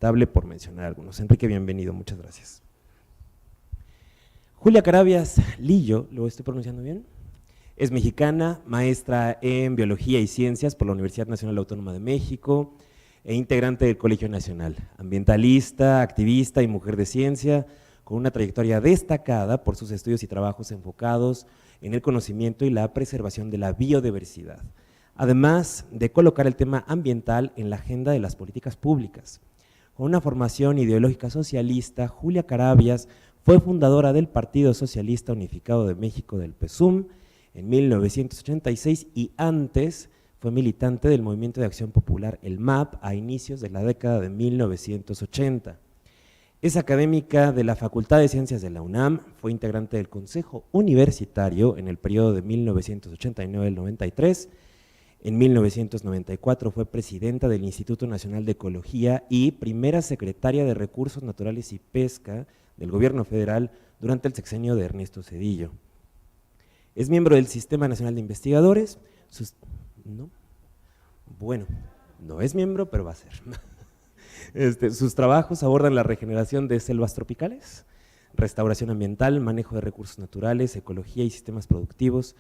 sustentable, por mencionar algunos. Enrique, bienvenido, muchas gracias. Julia Carabias Lillo, ¿lo estoy pronunciando bien? Es mexicana, maestra en Biología y Ciencias por la Universidad Nacional Autónoma de México e integrante del Colegio Nacional, ambientalista, activista y mujer de ciencia, con una trayectoria destacada por sus estudios y trabajos enfocados en el conocimiento y la preservación de la biodiversidad, además de colocar el tema ambiental en la agenda de las políticas públicas. Con una formación ideológica socialista, Julia Carabias fue fundadora del Partido Socialista Unificado de México, del PSUM, en 1986 y antes fue militante del Movimiento de Acción Popular, el MAP, a inicios de la década de 1980. Es académica de la Facultad de Ciencias de la UNAM, fue integrante del Consejo Universitario en el periodo de 1989 al 93. En 1994 fue presidenta del Instituto Nacional de Ecología y primera secretaria de Recursos Naturales y Pesca del Gobierno Federal durante el sexenio de Ernesto Zedillo. Es miembro del Sistema Nacional de Investigadores. No es miembro, pero va a ser. Sus trabajos abordan la regeneración de selvas tropicales, restauración ambiental, manejo de recursos naturales, ecología y sistemas productivos,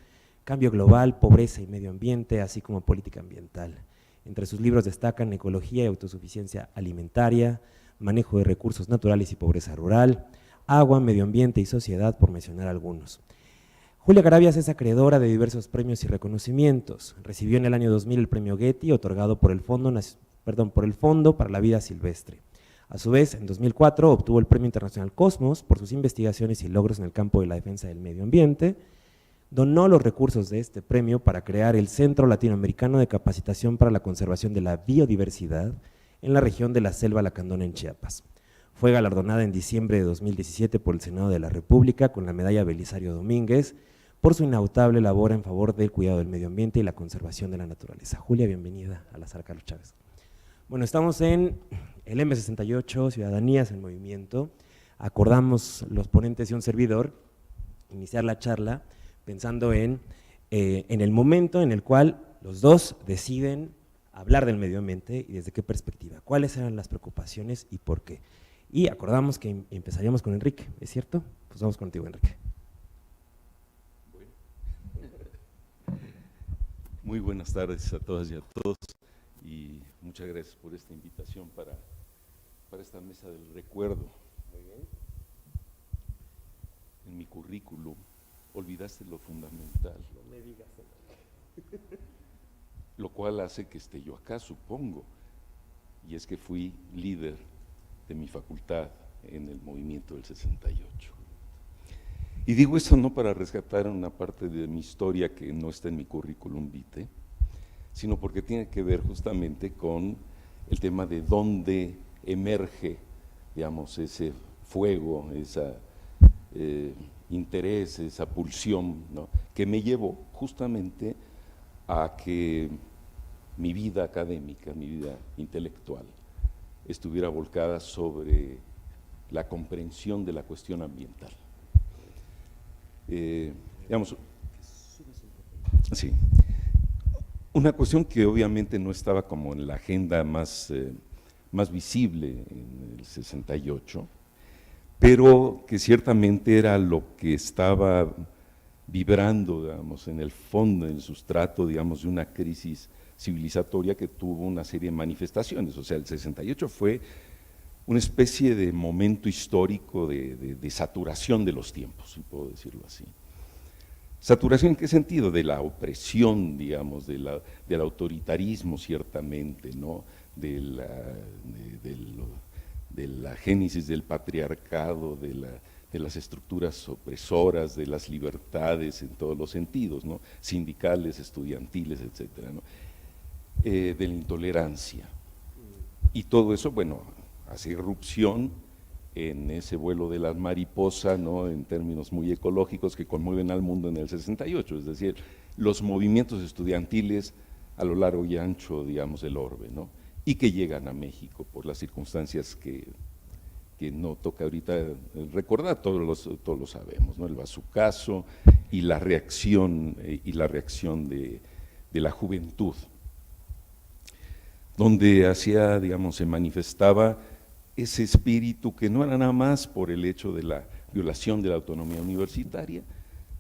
cambio global, pobreza y medio ambiente, así como política ambiental. Entre sus libros destacan Ecología y autosuficiencia alimentaria, Manejo de recursos naturales y pobreza rural, Agua, medio ambiente y sociedad, por mencionar algunos. Julia Carabias es acreedora de diversos premios y reconocimientos. Recibió en el año 2000 el premio Getty, otorgado por el Fondo para la Vida Silvestre. A su vez, en 2004 obtuvo el Premio Internacional Cosmos por sus investigaciones y logros en el campo de la defensa del medio ambiente. Donó los recursos de este premio para crear el Centro Latinoamericano de Capacitación para la Conservación de la Biodiversidad en la región de la Selva Lacandona en Chiapas. Fue galardonada en diciembre de 2017 por el Senado de la República con la medalla Belisario Domínguez por su inaudable labor en favor del cuidado del medio ambiente y la conservación de la naturaleza. Julia, bienvenida a la Sala Carlos Chávez. Bueno, estamos en el M68, Ciudadanías en Movimiento. Acordamos los ponentes y un servidor iniciar la charla pensando en el momento en el cual los dos deciden hablar del medio ambiente y desde qué perspectiva, cuáles eran las preocupaciones y por qué. Y acordamos que empezaríamos con Enrique, ¿es cierto? Pues vamos contigo, Enrique. Muy buenas tardes a todas y a todos y muchas gracias por esta invitación para esta mesa del recuerdo. Muy bien. En mi currículum olvidaste lo fundamental. No me digas eso. Lo cual hace que esté yo acá, supongo, y es que fui líder de mi facultad en el movimiento del 68. Y digo esto no para rescatar una parte de mi historia que no está en mi currículum vitae, sino porque tiene que ver justamente con el tema de dónde emerge, digamos, ese fuego, ese interés, esa pulsión, ¿no?, que me llevó justamente a que mi vida académica, mi vida intelectual, estuviera volcada sobre la comprensión de la cuestión ambiental. Digamos, sí, una cuestión que obviamente no estaba como en la agenda más visible en el 68, pero que ciertamente era lo que estaba vibrando, digamos, en el fondo, en el sustrato, digamos, de una crisis civilizatoria que tuvo una serie de manifestaciones. O sea, el 68 fue una especie de momento histórico de saturación de los tiempos, si puedo decirlo así. ¿Saturación en qué sentido? De la opresión, digamos, del autoritarismo, ciertamente, ¿no?, de la génesis del patriarcado, de las estructuras opresoras, de las libertades en todos los sentidos, ¿no?, sindicales, estudiantiles, etcétera, ¿no?, de la intolerancia. Y todo eso, bueno, hace irrupción en ese vuelo de la mariposa, ¿no?, en términos muy ecológicos que conmueven al mundo en el 68, es decir, los movimientos estudiantiles a lo largo y ancho, digamos, del orbe, ¿no?, y que llegan a México por las circunstancias que no toca ahorita recordar, todos lo sabemos, ¿no?, el bazucazo y la reacción de la juventud, donde hacía, digamos, se manifestaba ese espíritu que no era nada más por el hecho de la violación de la autonomía universitaria,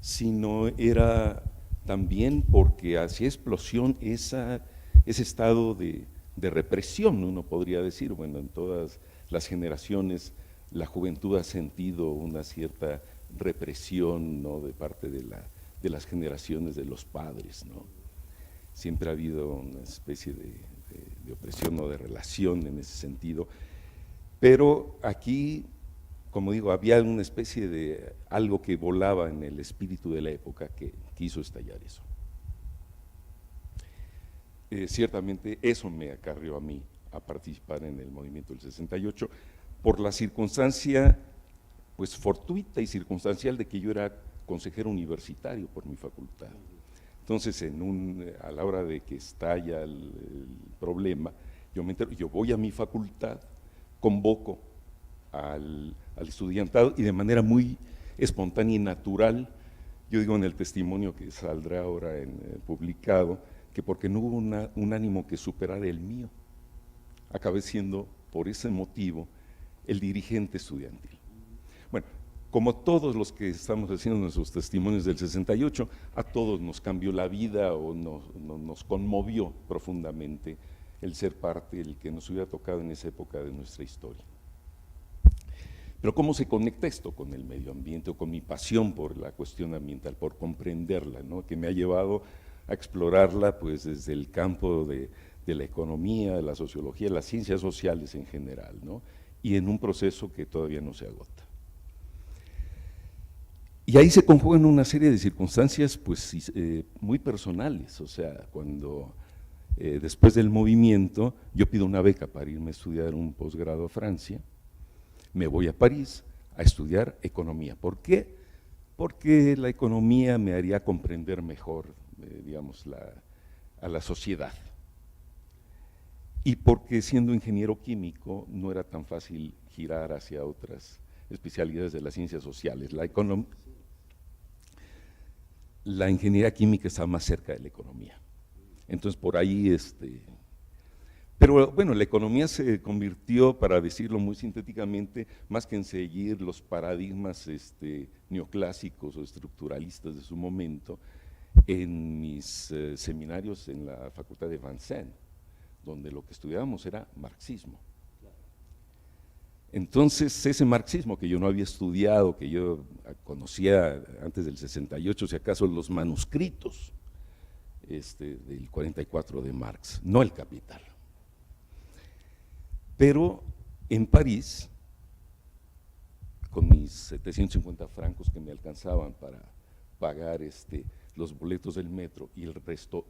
sino era también porque hacía explosión ese estado de represión, uno podría decir. Bueno, en todas las generaciones la juventud ha sentido una cierta represión, ¿no?, de parte de las generaciones de los padres, ¿no? Siempre ha habido una especie de opresión o de relación en ese sentido, pero aquí, como digo, había una especie de algo que volaba en el espíritu de la época que quiso estallar eso. Ciertamente eso me acarrió a mí a participar en el movimiento del 68 por la circunstancia pues fortuita y circunstancial de que yo era consejero universitario por mi facultad. Entonces, a la hora de que estalla el problema, yo me entero, yo voy a mi facultad, convoco al estudiantado y de manera muy espontánea y natural, yo digo en el testimonio que saldrá ahora publicado, que porque no hubo un ánimo que superara el mío, acabé siendo por ese motivo el dirigente estudiantil. Bueno, como todos los que estamos haciendo nuestros testimonios del 68, a todos nos cambió la vida o nos conmovió profundamente el ser parte, el que nos hubiera tocado en esa época de nuestra historia. Pero ¿cómo se conecta esto con el medio ambiente o con mi pasión por la cuestión ambiental, por comprenderla, ¿no?, que me ha llevado a explorarla pues desde el campo de la economía, de la sociología, de las ciencias sociales en general, ¿no?, y en un proceso que todavía no se agota. Y ahí se conjugan una serie de circunstancias pues muy personales, o sea, cuando después del movimiento yo pido una beca para irme a estudiar un posgrado a Francia, me voy a París a estudiar economía. ¿Por qué? Porque la economía me haría comprender mejor, digamos, a la sociedad. Y porque siendo ingeniero químico no era tan fácil girar hacia otras especialidades de las ciencias sociales. La ingeniería química está más cerca de la economía. Entonces por ahí, pero bueno, la economía se convirtió, para decirlo muy sintéticamente, más que en seguir los paradigmas neoclásicos o estructuralistas de su momento, en mis seminarios en la Facultad de Vincennes, donde lo que estudiábamos era marxismo. Entonces, ese marxismo que yo no había estudiado, que yo conocía antes del 68, si acaso los manuscritos del 44 de Marx, no el Capital. Pero en París, con mis 750 francos que me alcanzaban para pagar los boletos del metro y el resto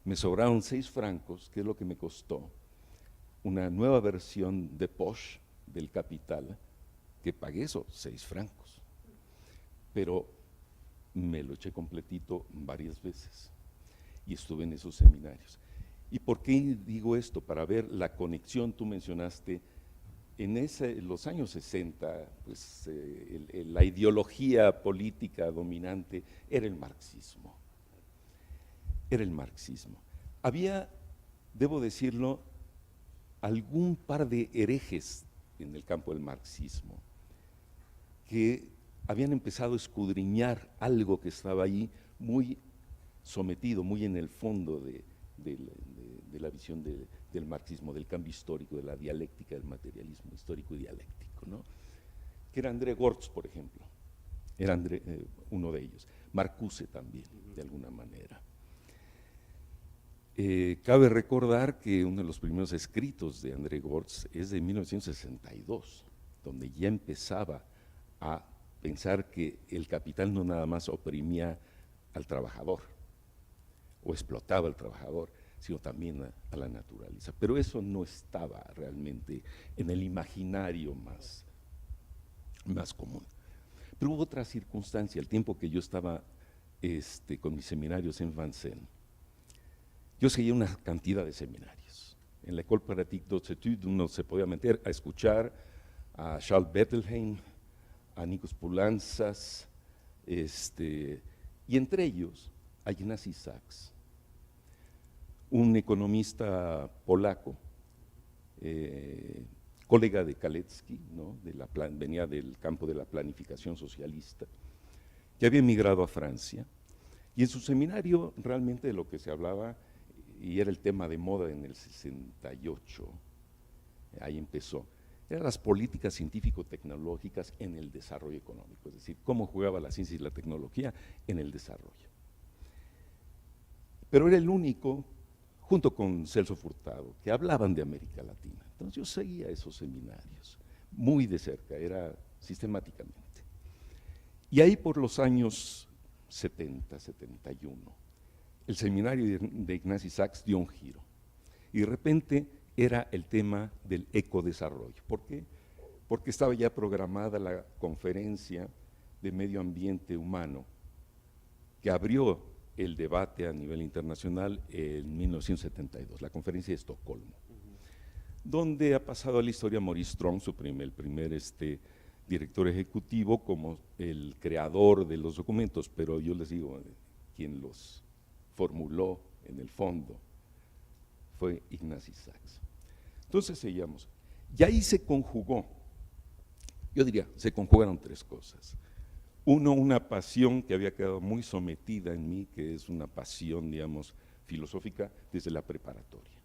me sobraron 6 francos, que es lo que me costó una nueva versión de Poche del Capital, que pagué esos 6 francos, pero me lo eché completito varias veces y estuve en esos seminarios. ¿Y por qué digo esto? Para ver la conexión. Tú mencionaste, en los años 60, pues, la ideología política dominante era el marxismo. Era el marxismo. Había, debo decirlo, algún par de herejes en el campo del marxismo que habían empezado a escudriñar algo que estaba ahí muy sometido, muy en el fondo de la visión del marxismo, del cambio histórico, de la dialéctica del materialismo histórico y dialéctico, ¿no?, que era André Gortz, por ejemplo, era uno de ellos, Marcuse también, de alguna manera. Cabe recordar que uno de los primeros escritos de André Gortz es de 1962, donde ya empezaba a pensar que el capital no nada más oprimía al trabajador o explotaba al trabajador, sino también a la naturaleza. Pero eso no estaba realmente en el imaginario más común. Pero hubo otra circunstancia. El tiempo que yo estaba con mis seminarios en Vincennes, yo seguía una cantidad de seminarios. En la École Pratique d'autres Études uno se podía meter a escuchar a Charles Bettelheim, a Nikos Poulantzas, y entre ellos a Ignasi Sachs. un economista polaco, colega de Kalecki, ¿no? Venía del campo de la planificación socialista, que había emigrado a Francia, y en su seminario realmente de lo que se hablaba, y era el tema de moda en el 68, ahí empezó, eran las políticas científico-tecnológicas en el desarrollo económico, es decir, cómo jugaba la ciencia y la tecnología en el desarrollo. Pero era el único, junto con Celso Furtado, que hablaban de América Latina. Entonces yo seguía esos seminarios muy de cerca, era sistemáticamente. Y ahí por los años 70, 71, el seminario de Ignacy Sachs dio un giro. Y de repente era el tema del ecodesarrollo. ¿Por qué? Porque estaba ya programada la conferencia de medio ambiente humano que abrió el debate a nivel internacional en 1972, la conferencia de Estocolmo, donde ha pasado a la historia Maurice Strong, el primer director ejecutivo, como el creador de los documentos, pero yo les digo, quien los formuló en el fondo fue Ignacy Sachs. Entonces seguíamos, y ahí se conjugó, yo diría, se conjugaron tres cosas. Uno, una pasión que había quedado muy sometida en mí, que es una pasión, digamos, filosófica desde la preparatoria,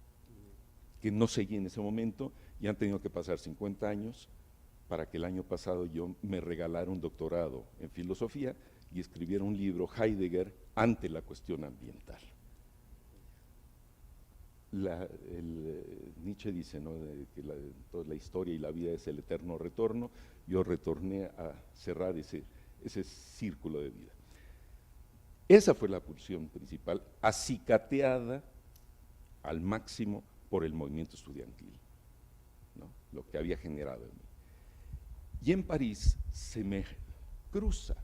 que no seguí en ese momento, y han tenido que pasar 50 años para que el año pasado yo me regalara un doctorado en filosofía y escribiera un libro, Heidegger, ante la cuestión ambiental. Nietzsche dice, ¿no?, que toda la historia y la vida es el eterno retorno. Yo retorné a cerrar ese círculo de vida. Esa fue la pulsión principal, acicateada al máximo por el movimiento estudiantil, ¿no?, lo que había generado en mí. Y en París se me cruza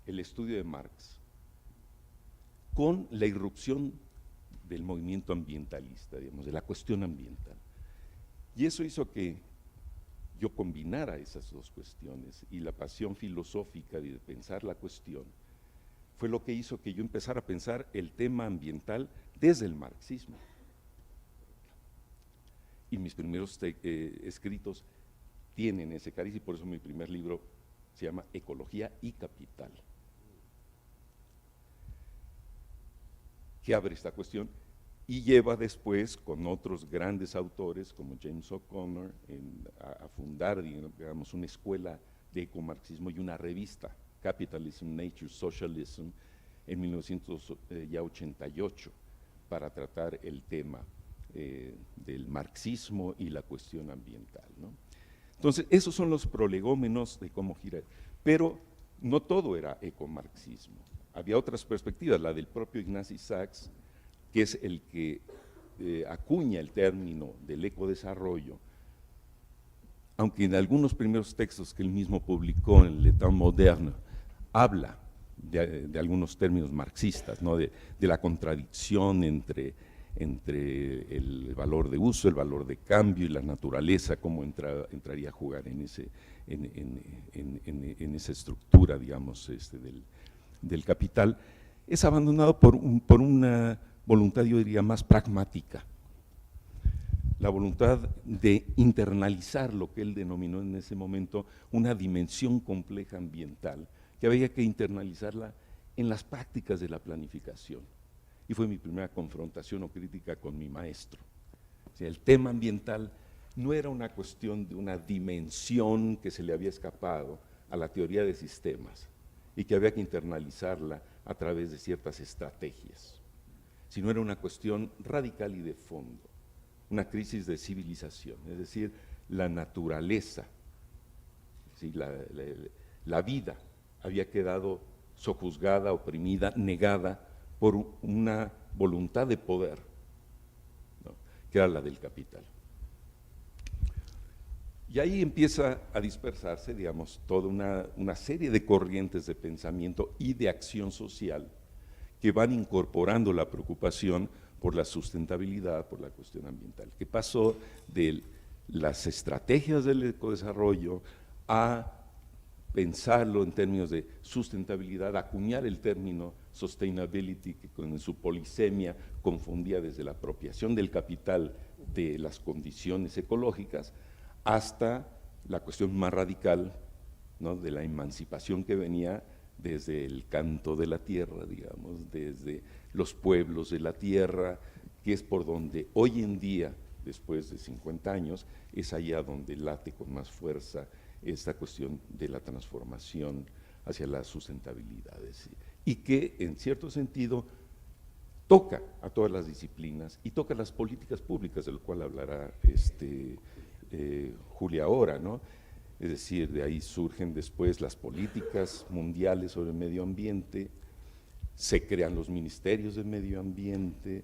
el estudio de Marx con la irrupción del movimiento ambientalista, digamos, de la cuestión ambiental. Y eso hizo que yo combinara esas dos cuestiones, y la pasión filosófica de pensar la cuestión fue lo que hizo que yo empezara a pensar el tema ambiental desde el marxismo. Y mis primeros escritos tienen ese cariz, y por eso mi primer libro se llama Ecología y Capital, que abre esta cuestión y lleva después con otros grandes autores como James O'Connor a fundar, digamos, una escuela de ecomarxismo y una revista, Capitalism, Nature, Socialism, en 1988, para tratar el tema del marxismo y la cuestión ambiental, ¿no? Entonces, esos son los prolegómenos de cómo gira, pero no todo era ecomarxismo. Había otras perspectivas, la del propio Ignacy Sachs, que es el que acuña el término del ecodesarrollo, aunque en algunos primeros textos que él mismo publicó en L'État moderne, habla de algunos términos marxistas, ¿no?, de la contradicción entre el valor de uso, el valor de cambio y la naturaleza, cómo entraría a jugar en esa estructura, digamos, del capital. Es abandonado por una voluntad, yo diría, más pragmática, la voluntad de internalizar lo que él denominó en ese momento una dimensión compleja ambiental, que había que internalizarla en las prácticas de la planificación. Y fue mi primera confrontación o crítica con mi maestro. O sea, el tema ambiental no era una cuestión de una dimensión que se le había escapado a la teoría de sistemas y que había que internalizarla a través de ciertas estrategias, sino era una cuestión radical y de fondo, una crisis de civilización, es decir, la naturaleza, ¿sí?, la vida había quedado sojuzgada, oprimida, negada por una voluntad de poder, ¿no?, que era la del capital. Y ahí empieza a dispersarse, digamos, toda una serie de corrientes de pensamiento y de acción social que van incorporando la preocupación por la sustentabilidad, por la cuestión ambiental, que pasó de las estrategias del ecodesarrollo a pensarlo en términos de sustentabilidad, acuñar el término sustainability, que con su polisemia confundía desde la apropiación del capital de las condiciones ecológicas hasta la cuestión más radical, ¿no?, de la emancipación que venía desde el canto de la tierra, digamos, desde los pueblos de la tierra, que es por donde hoy en día, después de 50 años, es allá donde late con más fuerza esta cuestión de la transformación hacia la sustentabilidad, y que en cierto sentido toca a todas las disciplinas y toca las políticas públicas, de lo cual hablará Julia ahora, ¿no? Es decir, de ahí surgen después las políticas mundiales sobre el medio ambiente, se crean los ministerios del medio ambiente,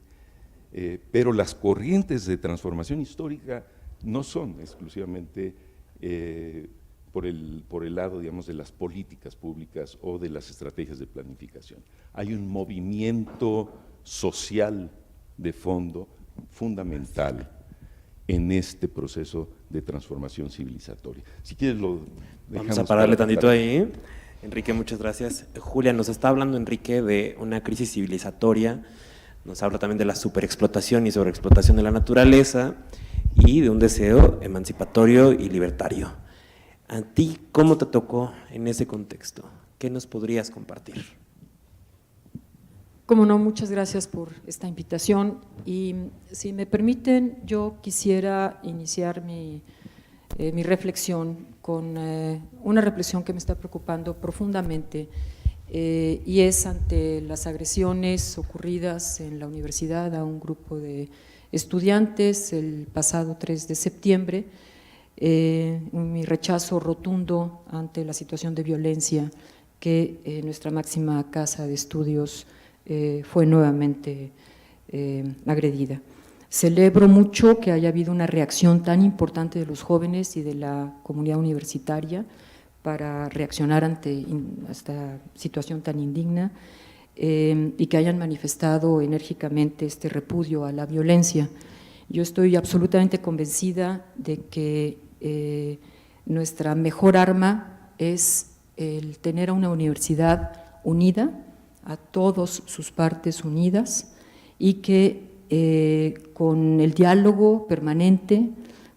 pero las corrientes de transformación histórica no son exclusivamente por el lado, digamos, de las políticas públicas o de las estrategias de planificación. Hay un movimiento social de fondo fundamental en este proceso de transformación civilizatoria. Si quieres lo dejamos. Vamos a pararle tantito ahí. Enrique, muchas gracias. Julia, nos está hablando Enrique de una crisis civilizatoria, nos habla también de la superexplotación y sobreexplotación de la naturaleza y de un deseo emancipatorio y libertario. ¿A ti cómo te tocó en ese contexto? ¿Qué nos podrías compartir? Cómo no, muchas gracias por esta invitación y si me permiten, yo quisiera iniciar mi reflexión con una reflexión que me está preocupando profundamente y es ante las agresiones ocurridas en la universidad a un grupo de estudiantes el pasado 3 de septiembre, mi rechazo rotundo ante la situación de violencia que nuestra máxima casa de estudios fue nuevamente agredida. Celebro mucho que haya habido una reacción tan importante de los jóvenes y de la comunidad universitaria para reaccionar ante esta situación tan indigna y que hayan manifestado enérgicamente este repudio a la violencia. Yo estoy absolutamente convencida de que nuestra mejor arma es el tener a una universidad unida, a todas sus partes unidas y que con el diálogo permanente,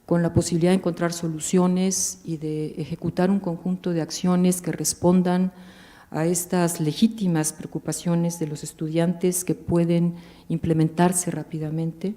con la posibilidad de encontrar soluciones y de ejecutar un conjunto de acciones que respondan a estas legítimas preocupaciones de los estudiantes que pueden implementarse rápidamente,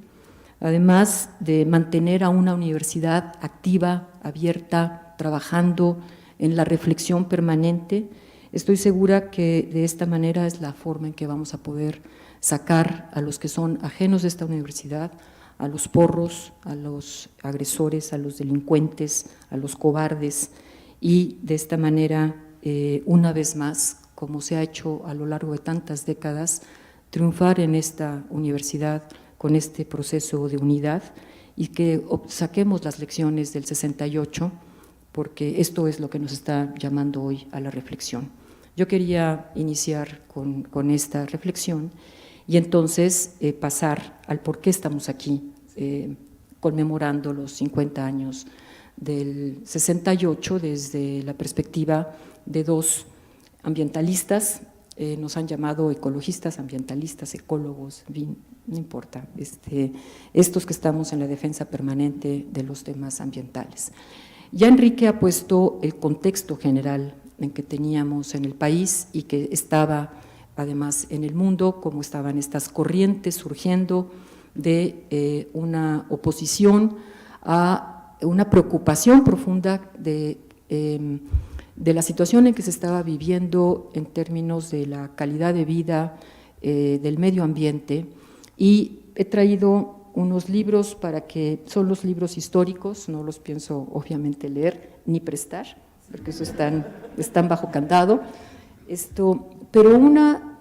además de mantener a una universidad activa, abierta, trabajando en la reflexión permanente. Estoy segura que de esta manera es la forma en que vamos a poder sacar a los que son ajenos de esta universidad, a los porros, a los agresores, a los delincuentes, a los cobardes y de esta manera, una vez más, como se ha hecho a lo largo de tantas décadas, triunfar en esta universidad con este proceso de unidad y que saquemos las lecciones del 68, porque esto es lo que nos está llamando hoy a la reflexión. Yo quería iniciar con esta reflexión y entonces pasar al por qué estamos aquí, conmemorando los 50 años del 68 desde la perspectiva de dos ambientalistas, nos han llamado ecologistas, ambientalistas, ecólogos, no importa, estos que estamos en la defensa permanente de los temas ambientales. Ya Enrique ha puesto el contexto general en que teníamos en el país y que estaba además en el mundo, como estaban estas corrientes surgiendo de una oposición a una preocupación profunda de la situación en que se estaba viviendo en términos de la calidad de vida del medio ambiente, y he traído unos libros son los libros históricos, no los pienso obviamente leer ni prestar, porque eso están bajo candado, pero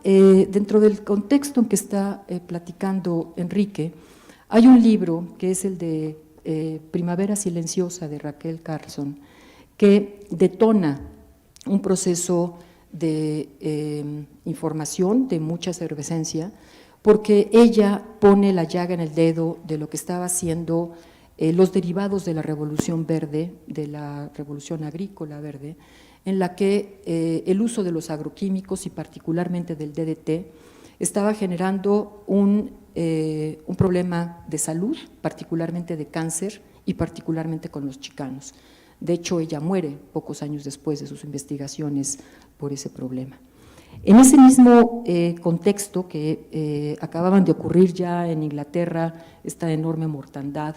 dentro del contexto en que está platicando Enrique, hay un libro que es el de Primavera Silenciosa de Raquel Carson, que detona un proceso de información de mucha efervescencia, porque ella pone la llaga en el dedo de lo que estaba haciendo los derivados de la revolución verde, de la revolución agrícola verde, en la que el uso de los agroquímicos y particularmente del DDT estaba generando un problema de salud, particularmente de cáncer y particularmente con los chicanos. De hecho, ella muere pocos años después de sus investigaciones por ese problema. En ese mismo contexto que acababan de ocurrir ya en Inglaterra, esta enorme mortandad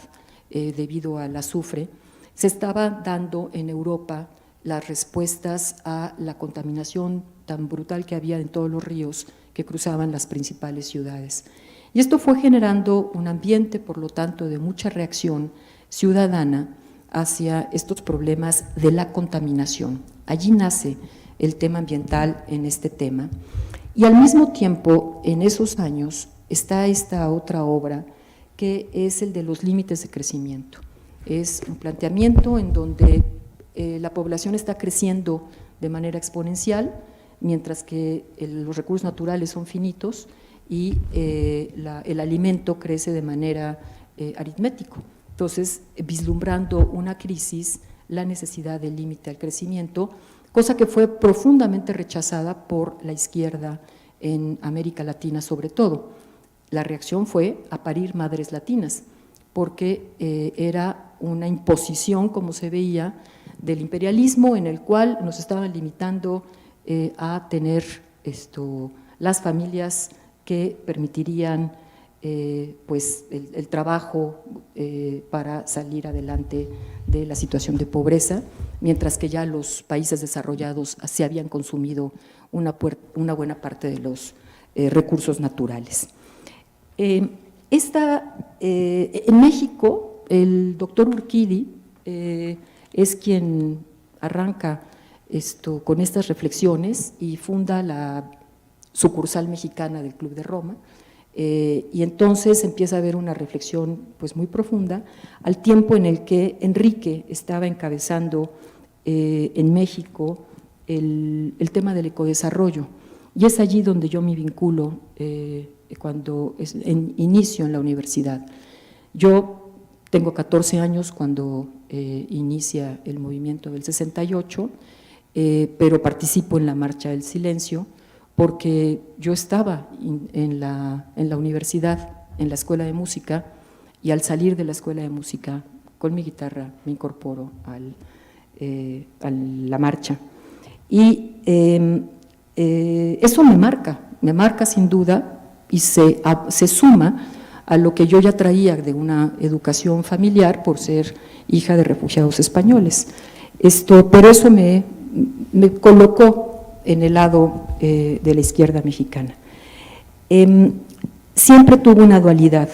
debido al azufre, se estaba dando en Europa las respuestas a la contaminación tan brutal que había en todos los ríos que cruzaban las principales ciudades. Y esto fue generando un ambiente, por lo tanto, de mucha reacción ciudadana hacia estos problemas de la contaminación. Allí nace el tema ambiental en este tema. Y al mismo tiempo, en esos años, está esta otra obra que es el de los límites de crecimiento. Es un planteamiento en donde la población está creciendo de manera exponencial, mientras que los recursos naturales son finitos y el alimento crece de manera aritmético. Entonces, vislumbrando una crisis, la necesidad del límite al crecimiento, cosa que fue profundamente rechazada por la izquierda en América Latina sobre todo. La reacción fue a parir madres latinas, porque era una imposición, como se veía, del imperialismo en el cual nos estaban limitando a tener las familias que permitirían pues el trabajo para salir adelante de la situación de pobreza, mientras que ya los países desarrollados se habían consumido una buena parte de los recursos naturales. En México, el doctor Urquidi es quien arranca con estas reflexiones y funda la sucursal mexicana del Club de Roma, y entonces empieza a haber una reflexión pues muy profunda, al tiempo en el que Enrique estaba encabezando en México el tema del ecodesarrollo, y es allí donde yo me vinculo cuando inicio en la universidad. Yo tengo 14 años cuando inicia el movimiento del 68, pero participo en la Marcha del Silencio, porque yo estaba en la universidad, en la escuela de música, y al salir de la escuela de música, con mi guitarra me incorporo a la marcha. Y eso me marca sin duda, y se suma a lo que yo ya traía de una educación familiar por ser hija de refugiados españoles. Pero eso me colocó en el lado de la izquierda mexicana. Siempre tuvo una dualidad,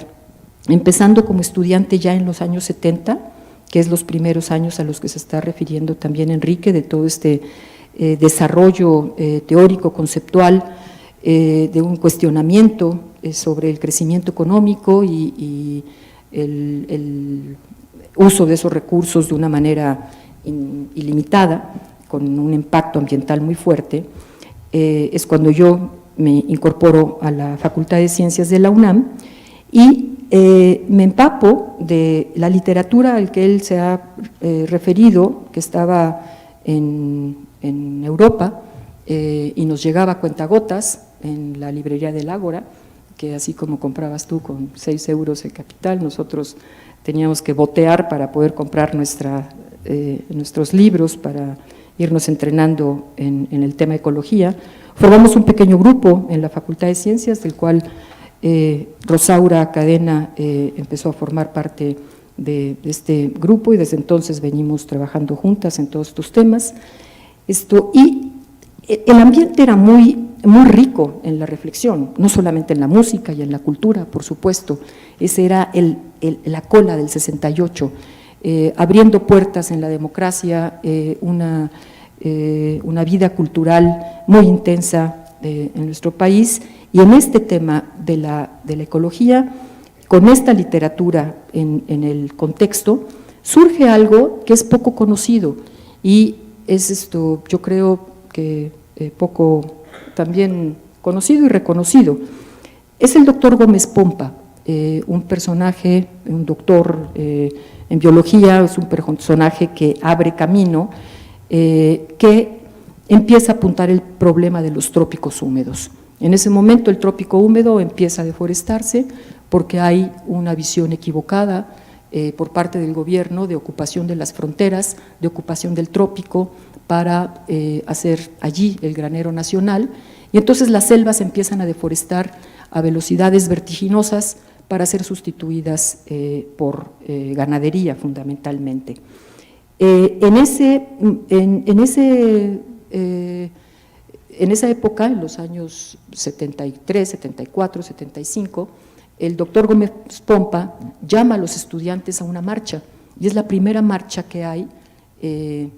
empezando como estudiante ya en los años 70, que es los primeros años a los que se está refiriendo también Enrique, de todo este desarrollo teórico, conceptual, de un cuestionamiento sobre el crecimiento económico y el uso de esos recursos de una manera ilimitada, con un impacto ambiental muy fuerte. Es cuando yo me incorporo a la Facultad de Ciencias de la UNAM y me empapo de la literatura al que él se ha referido, que estaba en Europa y nos llegaba a cuentagotas en la librería del Ágora, que así como comprabas tú con 6 euros el capital, nosotros teníamos que botear para poder comprar nuestros libros para irnos entrenando en el tema ecología. Formamos un pequeño grupo en la Facultad de Ciencias, del cual Rosaura Cadena empezó a formar parte de este grupo, y desde entonces venimos trabajando juntas en todos estos temas. Y el ambiente era muy rico en la reflexión, no solamente en la música y en la cultura, por supuesto. Ese era la cola del 68, abriendo puertas en la democracia, una vida cultural muy intensa en nuestro país, y en este tema de la ecología, con esta literatura en el contexto, surge algo que es poco conocido, y es yo creo que poco también conocido y reconocido. Es el doctor Gómez Pompa, un personaje, un doctor en biología, es un personaje que abre camino, que empieza a apuntar el problema de los trópicos húmedos, En ese momento el trópico húmedo empieza a deforestarse porque hay una visión equivocada por parte del gobierno de ocupación de las fronteras, de ocupación del trópico para hacer allí el granero nacional, y entonces las selvas empiezan a deforestar a velocidades vertiginosas para ser sustituidas por ganadería fundamentalmente. En esa época, en los años 73, 74, 75, el doctor Gómez Pompa llama a los estudiantes a una marcha, y es la primera marcha que hay,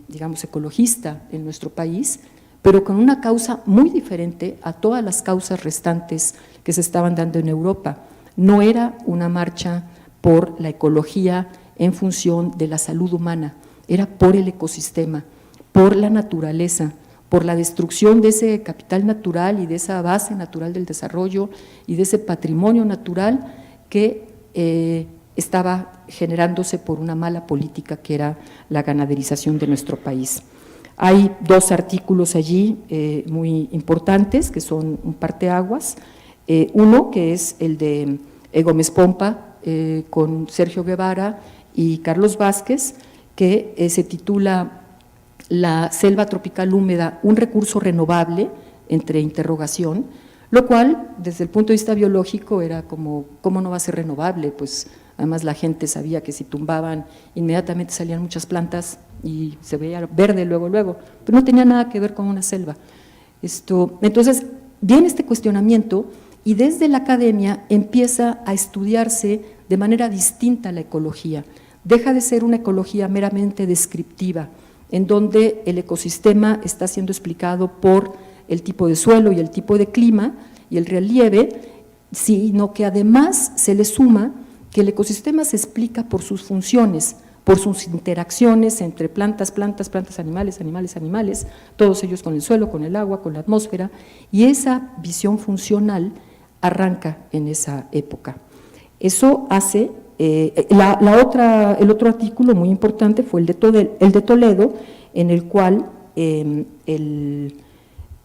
digamos, ecologista en nuestro país, pero con una causa muy diferente a todas las causas restantes que se estaban dando en Europa. No era una marcha por la ecología en función de la salud humana, era por el ecosistema, por la naturaleza, por la destrucción de ese capital natural y de esa base natural del desarrollo y de ese patrimonio natural que estaba generándose por una mala política que era la ganaderización de nuestro país. Hay dos artículos allí muy importantes que son un parteaguas, uno que es el de Gómez Pompa con Sergio Guevara y Carlos Vázquez, que se titula La selva tropical húmeda, un recurso renovable, entre interrogación, lo cual desde el punto de vista biológico era como, ¿cómo no va a ser renovable? Pues además la gente sabía que si tumbaban inmediatamente salían muchas plantas y se veía verde luego, pero no tenía nada que ver con una selva. Entonces viene este cuestionamiento y desde la academia empieza a estudiarse de manera distinta la ecología, deja de ser una ecología meramente descriptiva, en donde el ecosistema está siendo explicado por el tipo de suelo y el tipo de clima y el relieve, sino que además se le suma que el ecosistema se explica por sus funciones, por sus interacciones entre plantas, animales, todos ellos con el suelo, con el agua, con la atmósfera, y esa visión funcional arranca en esa época. Eso hace… el otro artículo muy importante fue el de Toledo, en el cual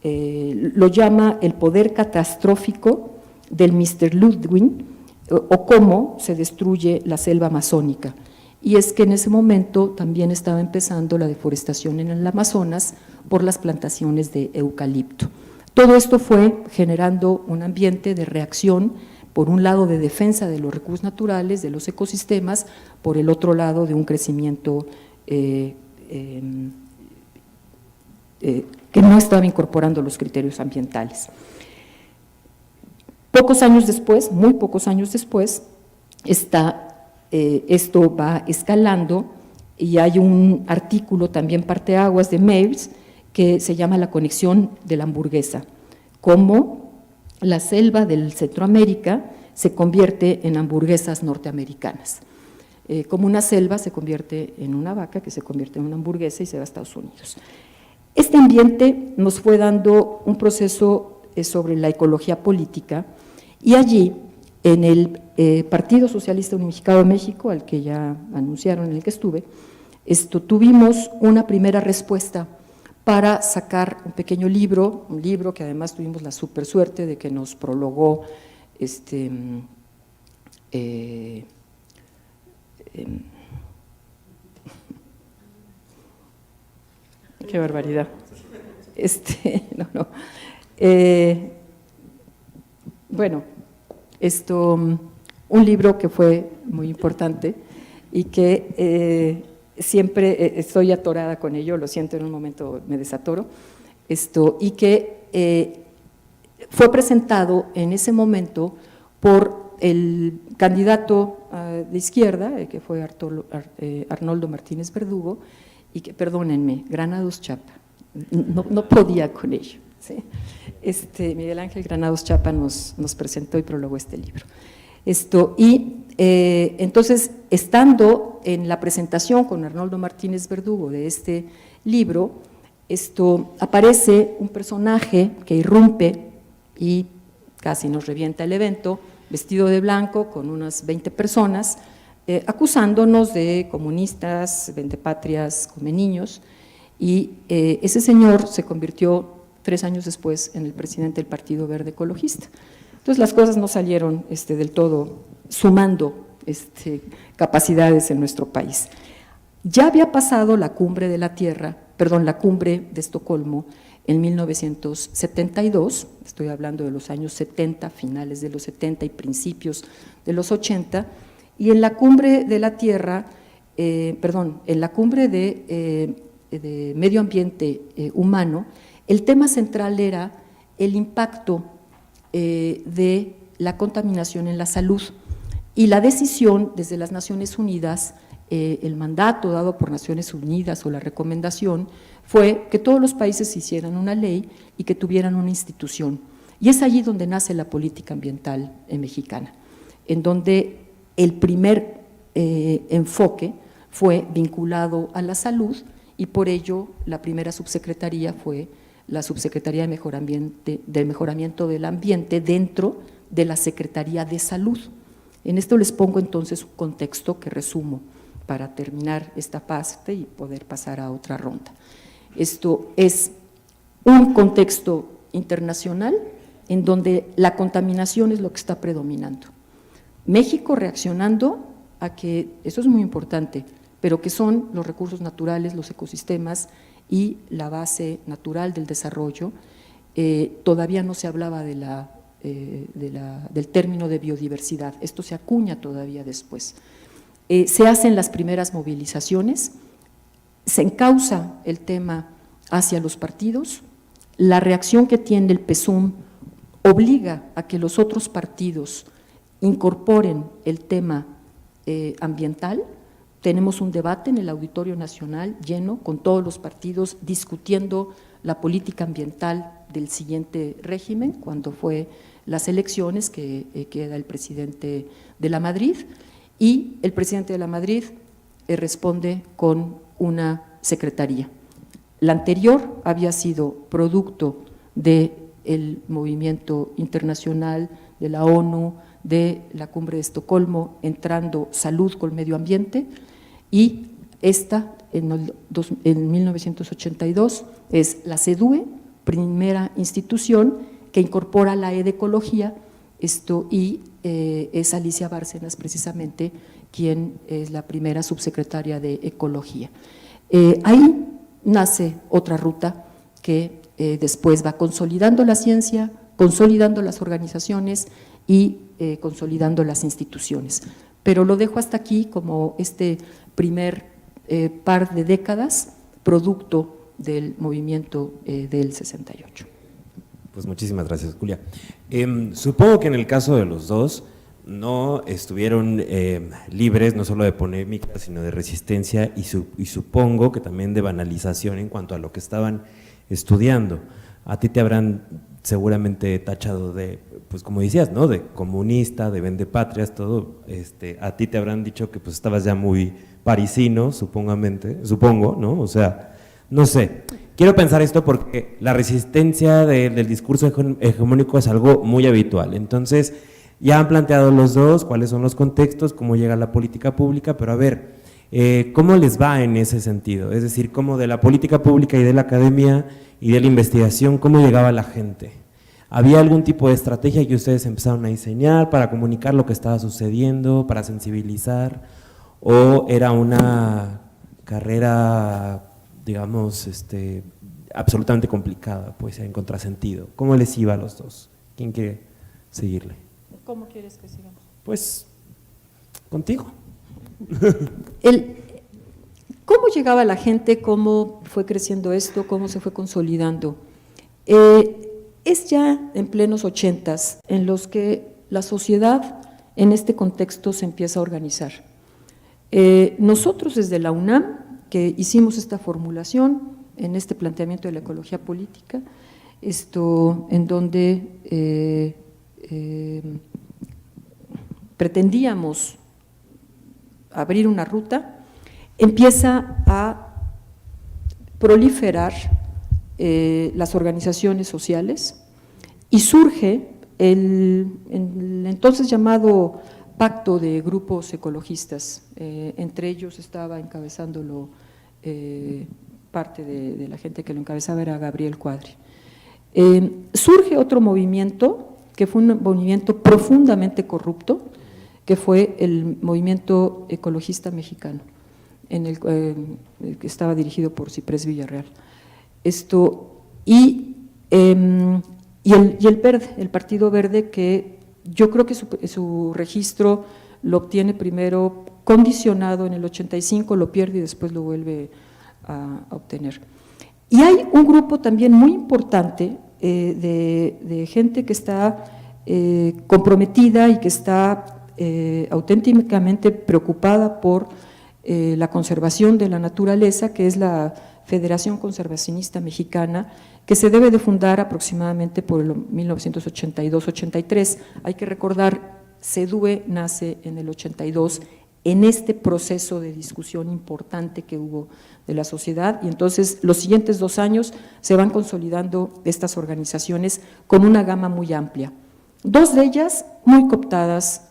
lo llama el poder catastrófico del Mr. Ludwig, o cómo se destruye la selva amazónica. Y es que en ese momento también estaba empezando la deforestación en el Amazonas por las plantaciones de eucalipto. Todo esto fue generando un ambiente de reacción, por un lado de defensa de los recursos naturales, de los ecosistemas, por el otro lado de un crecimiento que no estaba incorporando los criterios ambientales. Pocos años después, muy pocos años después, esto va escalando y hay un artículo también parteaguas de Meirs que se llama La conexión de la hamburguesa, cómo la selva del Centroamérica se convierte en hamburguesas norteamericanas. Como una selva se convierte en una vaca, que se convierte en una hamburguesa y se va a Estados Unidos. Este ambiente nos fue dando un proceso sobre la ecología política y allí, en el Partido Socialista Unificado de México, al que ya anunciaron, en el que estuve, tuvimos una primera respuesta para sacar un pequeño libro, un libro que además tuvimos la super suerte de que nos prologó qué barbaridad. Bueno, un libro que fue muy importante y que siempre estoy atorada con ello, lo siento, en un momento me desatoro, y que fue presentado en ese momento por el candidato de izquierda, que fue Arnoldo Martínez Verdugo, y que, perdónenme, Granados Chapa, no podía con ello, ¿sí? Miguel Ángel Granados Chapa nos presentó y prologó este libro. Entonces, estando en la presentación con Arnoldo Martínez Verdugo de este libro, aparece un personaje que irrumpe y casi nos revienta el evento, vestido de blanco con unas 20 personas, acusándonos de comunistas, vendepatrias, come niños, y ese señor se convirtió 3 años después en el presidente del Partido Verde Ecologista. Entonces las cosas no salieron del todo sumando capacidades en nuestro país. Ya había pasado la cumbre de la Tierra, perdón, la cumbre de Estocolmo en 1972, estoy hablando de los años 70, finales de los 70 y principios de los 80, y en la cumbre de la Tierra, en la cumbre de medio ambiente humano, el tema central era el impacto de la contaminación en la salud y la decisión desde las Naciones Unidas, el mandato dado por Naciones Unidas o la recomendación fue que todos los países hicieran una ley y que tuvieran una institución. Y es allí donde nace la política ambiental mexicana, en donde el primer enfoque fue vinculado a la salud y por ello la primera subsecretaría fue la Subsecretaría de Mejoramiento del Ambiente dentro de la Secretaría de Salud. En esto les pongo entonces un contexto que resumo para terminar esta parte y poder pasar a otra ronda. Esto es un contexto internacional en donde la contaminación es lo que está predominando. México reaccionando a que, eso es muy importante, pero que son los recursos naturales, los ecosistemas y la base natural del desarrollo. Todavía no se hablaba del término de biodiversidad, esto se acuña todavía después. Se hacen las primeras movilizaciones, se encausa el tema hacia los partidos, la reacción que tiene el PESUM obliga a que los otros partidos incorporen el tema ambiental. Tenemos un debate en el Auditorio Nacional lleno con todos los partidos discutiendo la política ambiental del siguiente régimen, cuando fue las elecciones que queda el presidente de la Madrid, y el presidente de la Madrid responde con una secretaría. La anterior había sido producto del movimiento internacional, de la ONU, de la cumbre de Estocolmo, entrando salud con medio ambiente, y esta en 1982 es la CEDUE, primera institución que incorpora la E de Ecología, y es Alicia Bárcenas precisamente quien es la primera subsecretaria de Ecología. Ahí nace otra ruta que después va consolidando la ciencia, consolidando las organizaciones y consolidando las instituciones. Pero lo dejo hasta aquí como este primer par de décadas, producto del movimiento del 68. Pues muchísimas gracias, Julia. Supongo que en el caso de los dos no estuvieron libres no solo de polémica, sino de resistencia y supongo que también de banalización en cuanto a lo que estaban estudiando. A ti te habrán seguramente tachado de, pues como decías, ¿no?, de comunista, de vendepatrias, todo. A ti te habrán dicho que pues estabas ya muy parisino, supongo, ¿no? O sea, no sé. Quiero pensar esto porque la resistencia del discurso hegemónico es algo muy habitual. Entonces, ya han planteado los dos cuáles son los contextos, cómo llega la política pública, pero a ver, ¿cómo les va en ese sentido? Es decir, ¿cómo de la política pública y de la academia y de la investigación, cómo llegaba la gente? ¿Había algún tipo de estrategia que ustedes empezaron a diseñar para comunicar lo que estaba sucediendo, para sensibilizar? ¿O era una carrera, digamos, absolutamente complicada, pues en contrasentido? ¿Cómo les iba a los dos? ¿Quién quiere seguirle? ¿Cómo quieres que sigamos? Pues, contigo. ¿Cómo llegaba la gente? ¿Cómo fue creciendo esto? ¿Cómo se fue consolidando? Es ya en plenos 80s en los que la sociedad en este contexto se empieza a organizar. Nosotros desde la UNAM, que hicimos esta formulación en este planteamiento de la ecología política, en donde pretendíamos abrir una ruta, empieza a proliferar las organizaciones sociales y surge el entonces llamado Pacto de Grupos Ecologistas, entre ellos estaba encabezándolo parte de la gente que lo encabezaba era Gabriel Cuadri. Surge otro movimiento, que fue un movimiento profundamente corrupto, que fue el movimiento ecologista mexicano, que estaba dirigido por Ciprés Villarreal. Y el Verde, el Partido Verde, que yo creo que su registro lo obtiene primero condicionado en el 85, lo pierde y después lo vuelve a obtener. Y hay un grupo también muy importante de gente que está comprometida y que está auténticamente preocupada por la conservación de la naturaleza, que es la Federación Conservacionista Mexicana, que se debe de fundar aproximadamente por el 1982-83. Hay que recordar, CEDUE nace en el 82, en este proceso de discusión importante que hubo de la sociedad, y entonces los siguientes 2 años se van consolidando estas organizaciones con una gama muy amplia. 2 de ellas muy cooptadas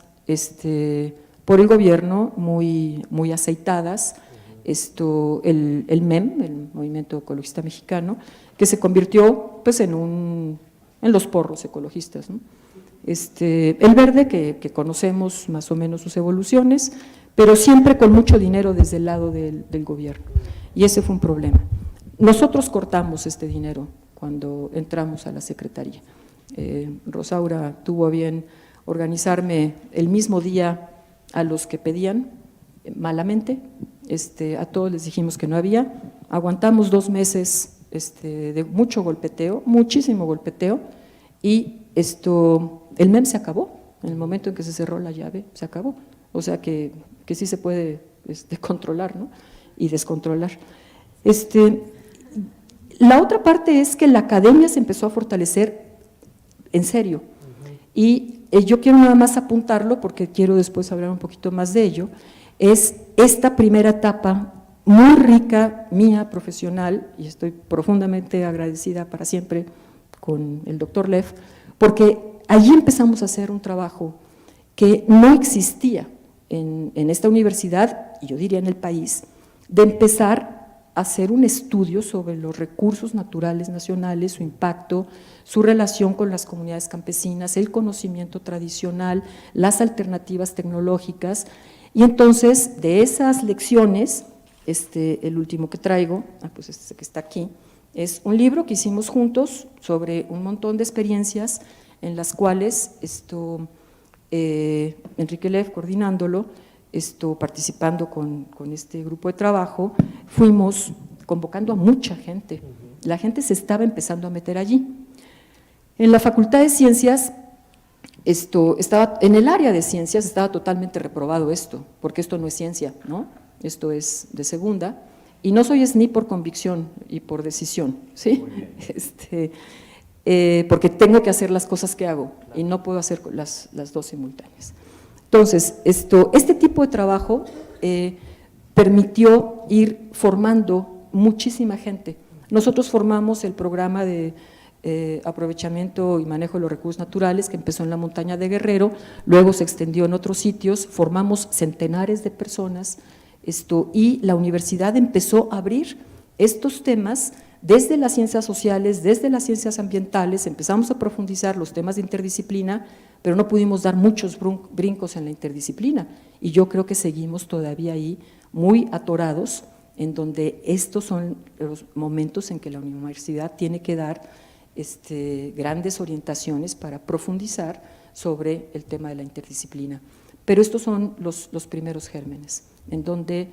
por el gobierno, muy aceitadas, el MEM, el Movimiento Ecologista Mexicano, que se convirtió pues en los porros ecologistas, ¿no? El Verde, que conocemos más o menos sus evoluciones, pero siempre con mucho dinero desde el lado del gobierno, y ese fue un problema. Nosotros cortamos este dinero cuando entramos a la Secretaría. Rosaura tuvo a bien organizarme el mismo día a los que pedían malamente, a todos les dijimos que no había, aguantamos 2 meses de mucho golpeteo, muchísimo golpeteo, y el MEM se acabó, en el momento en que se cerró la llave, se acabó, o sea que sí se puede controlar, ¿no? Y descontrolar. La otra parte es que la academia se empezó a fortalecer en serio, y yo quiero nada más apuntarlo porque quiero después hablar un poquito más de ello, es esta primera etapa muy rica mía, profesional, y estoy profundamente agradecida para siempre con el doctor Lev, porque allí empezamos a hacer un trabajo que no existía en esta universidad, y yo diría en el país, de empezar a hacer un estudio sobre los recursos naturales nacionales, su impacto, su relación con las comunidades campesinas, el conocimiento tradicional, las alternativas tecnológicas, y entonces de esas lecciones, el último que traigo, pues este que está aquí, es un libro que hicimos juntos sobre un montón de experiencias en las cuales Enrique Lev coordinándolo, participando con este grupo de trabajo, fuimos convocando a mucha gente, la gente se estaba empezando a meter allí. En la Facultad de Ciencias, en el área de ciencias estaba totalmente reprobado esto, porque esto no es ciencia, ¿no? Esto es de segunda, y no soy SNI por convicción y por decisión, ¿sí? Porque tengo que hacer las cosas que hago, y no puedo hacer las 2 simultáneas. Entonces, este tipo de trabajo permitió ir formando muchísima gente. Nosotros formamos el programa de aprovechamiento y manejo de los recursos naturales, que empezó en la montaña de Guerrero, luego se extendió en otros sitios, formamos centenares de personas, y la universidad empezó a abrir estos temas desde las ciencias sociales, desde las ciencias ambientales, empezamos a profundizar los temas de interdisciplina, pero no pudimos dar muchos brincos en la interdisciplina, y yo creo que seguimos todavía ahí muy atorados, en donde estos son los momentos en que la universidad tiene que dar grandes orientaciones para profundizar sobre el tema de la interdisciplina. Pero estos son los primeros gérmenes, en donde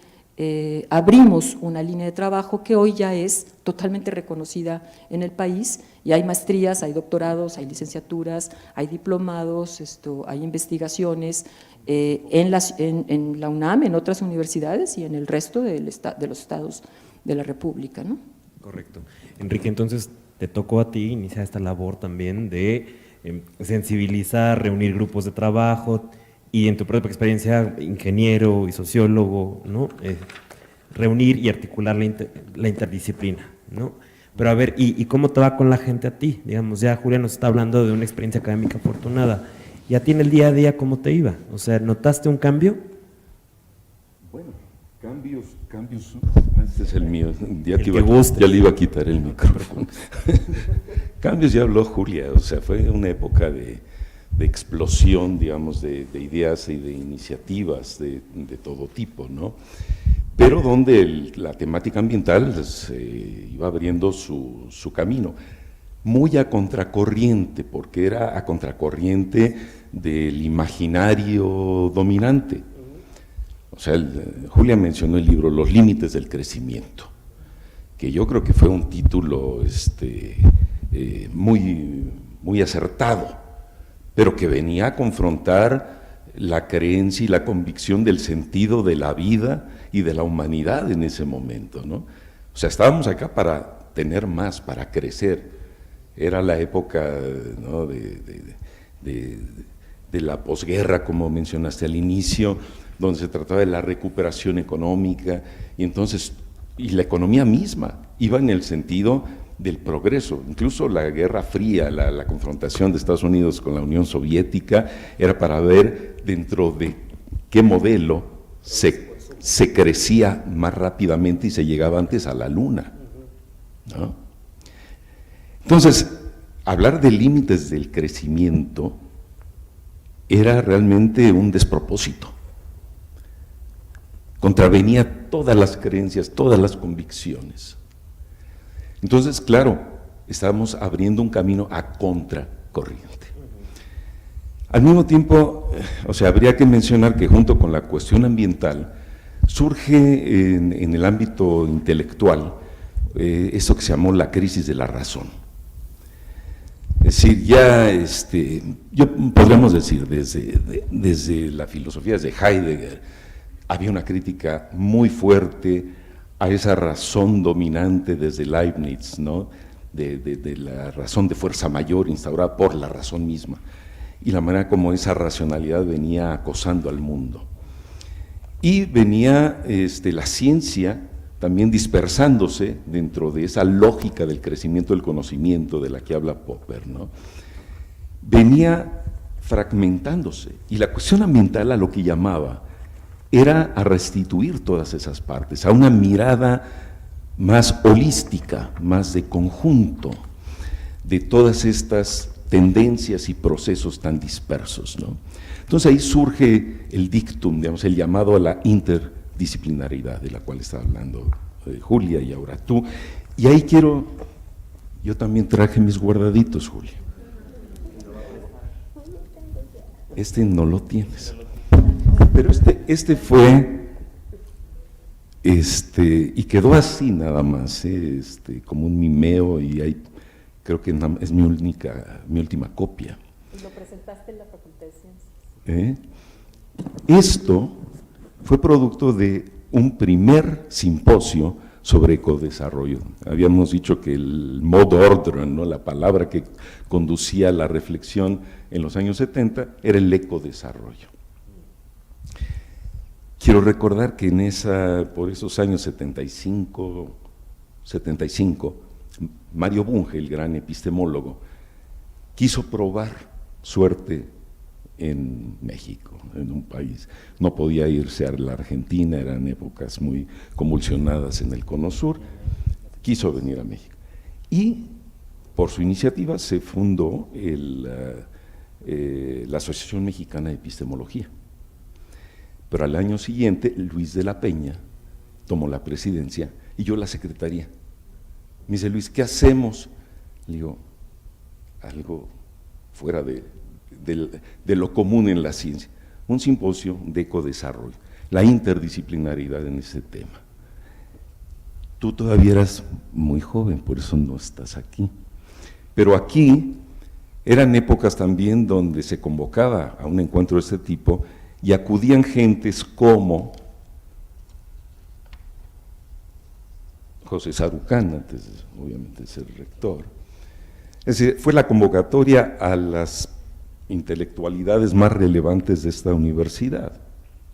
abrimos una línea de trabajo que hoy ya es totalmente reconocida en el país, y hay maestrías, hay doctorados, hay licenciaturas, hay diplomados, hay investigaciones en la UNAM, en otras universidades y en el resto de los estados de la República, ¿no? Correcto. Enrique, entonces te tocó a ti iniciar esta labor también de sensibilizar, reunir grupos de trabajo, y en tu propia experiencia, ingeniero y sociólogo, ¿no? Reunir y articular la interdisciplina, ¿no? Pero a ver, ¿y cómo te va con la gente a ti? Digamos, ya Julia nos está hablando de una experiencia académica afortunada, ¿y a ti en el día a día cómo te iba? O sea, ¿notaste un cambio? Bueno, Cambios, este es el mío, ya, ya le iba a quitar el micrófono. Cambios, ya habló Julia, o sea, fue una época de explosión, digamos, de ideas y de iniciativas de todo tipo, ¿no? Pero donde la temática ambiental iba abriendo su camino, muy a contracorriente, porque era a contracorriente del imaginario dominante. O sea, Julia mencionó el libro Los límites del crecimiento, que yo creo que fue un título muy acertado, pero que venía a confrontar la creencia y la convicción del sentido de la vida y de la humanidad en ese momento, ¿no? O sea, estábamos acá para tener más, para crecer. Era la época, ¿no?, de la posguerra, como mencionaste al inicio, donde se trataba de la recuperación económica, y la economía misma iba en el sentido del progreso. Incluso la Guerra Fría, la confrontación de Estados Unidos con la Unión Soviética, era para ver dentro de qué modelo se crecía más rápidamente y se llegaba antes a la Luna, ¿no? Entonces, hablar de límites del crecimiento era realmente un despropósito. Contravenía todas las creencias, todas las convicciones. Entonces, claro, estábamos abriendo un camino a contracorriente. Al mismo tiempo, o sea, habría que mencionar que junto con la cuestión ambiental, surge en el ámbito intelectual eso que se llamó la crisis de la razón. Es decir, ya podríamos decir, desde la filosofía de Heidegger, había una crítica muy fuerte a esa razón dominante desde Leibniz, ¿no?, de la razón de fuerza mayor instaurada por la razón misma, y la manera como esa racionalidad venía acosando al mundo. Y venía la ciencia también dispersándose dentro de esa lógica del crecimiento del conocimiento de la que habla Popper, ¿no? Venía fragmentándose, y la cuestión ambiental a lo que llamaba era a restituir todas esas partes, a una mirada más holística, más de conjunto, de todas estas tendencias y procesos tan dispersos, ¿no? Entonces ahí surge el dictum, digamos, el llamado a la interdisciplinaridad, de la cual está hablando Julia y ahora tú. Y ahí yo también traje mis guardaditos, Julia. Este no lo tienes. Pero este fue, y quedó así nada más, como un mimeo, y ahí creo que es mi última copia. ¿Lo presentaste en la Facultad de Ciencias? Esto fue producto de un primer simposio sobre ecodesarrollo. Habíamos dicho que el mot d'ordre, ¿no?, la palabra que conducía a la reflexión en los años 70, era el ecodesarrollo. Quiero recordar que por esos años 75, Mario Bunge, el gran epistemólogo, quiso probar suerte en México, en un país. No podía irse a la Argentina, eran épocas muy convulsionadas en el Cono Sur, quiso venir a México. Y por su iniciativa se fundó la Asociación Mexicana de Epistemología. Pero al año siguiente, Luis de la Peña tomó la presidencia y yo la secretaría. Me dice: Luis, ¿qué hacemos? Le digo: algo fuera de lo común en la ciencia, un simposio de ecodesarrollo, la interdisciplinaridad en ese tema. Tú todavía eras muy joven, por eso no estás aquí, pero aquí eran épocas también donde se convocaba a un encuentro de este tipo y acudían gentes como José Sarucán, antes obviamente de ser rector. Es decir, fue la convocatoria a las intelectualidades más relevantes de esta universidad,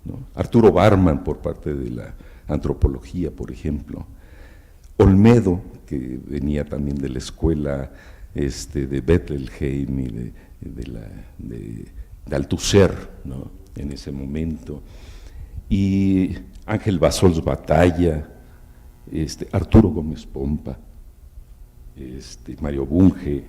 ¿no? Arturo Barman, por parte de la antropología, por ejemplo. Olmedo, que venía también de la escuela de Bettelheim y de Althusser, ¿no?, en ese momento. Y Ángel Basols Batalla, Arturo Gómez Pompa, Mario Bunge,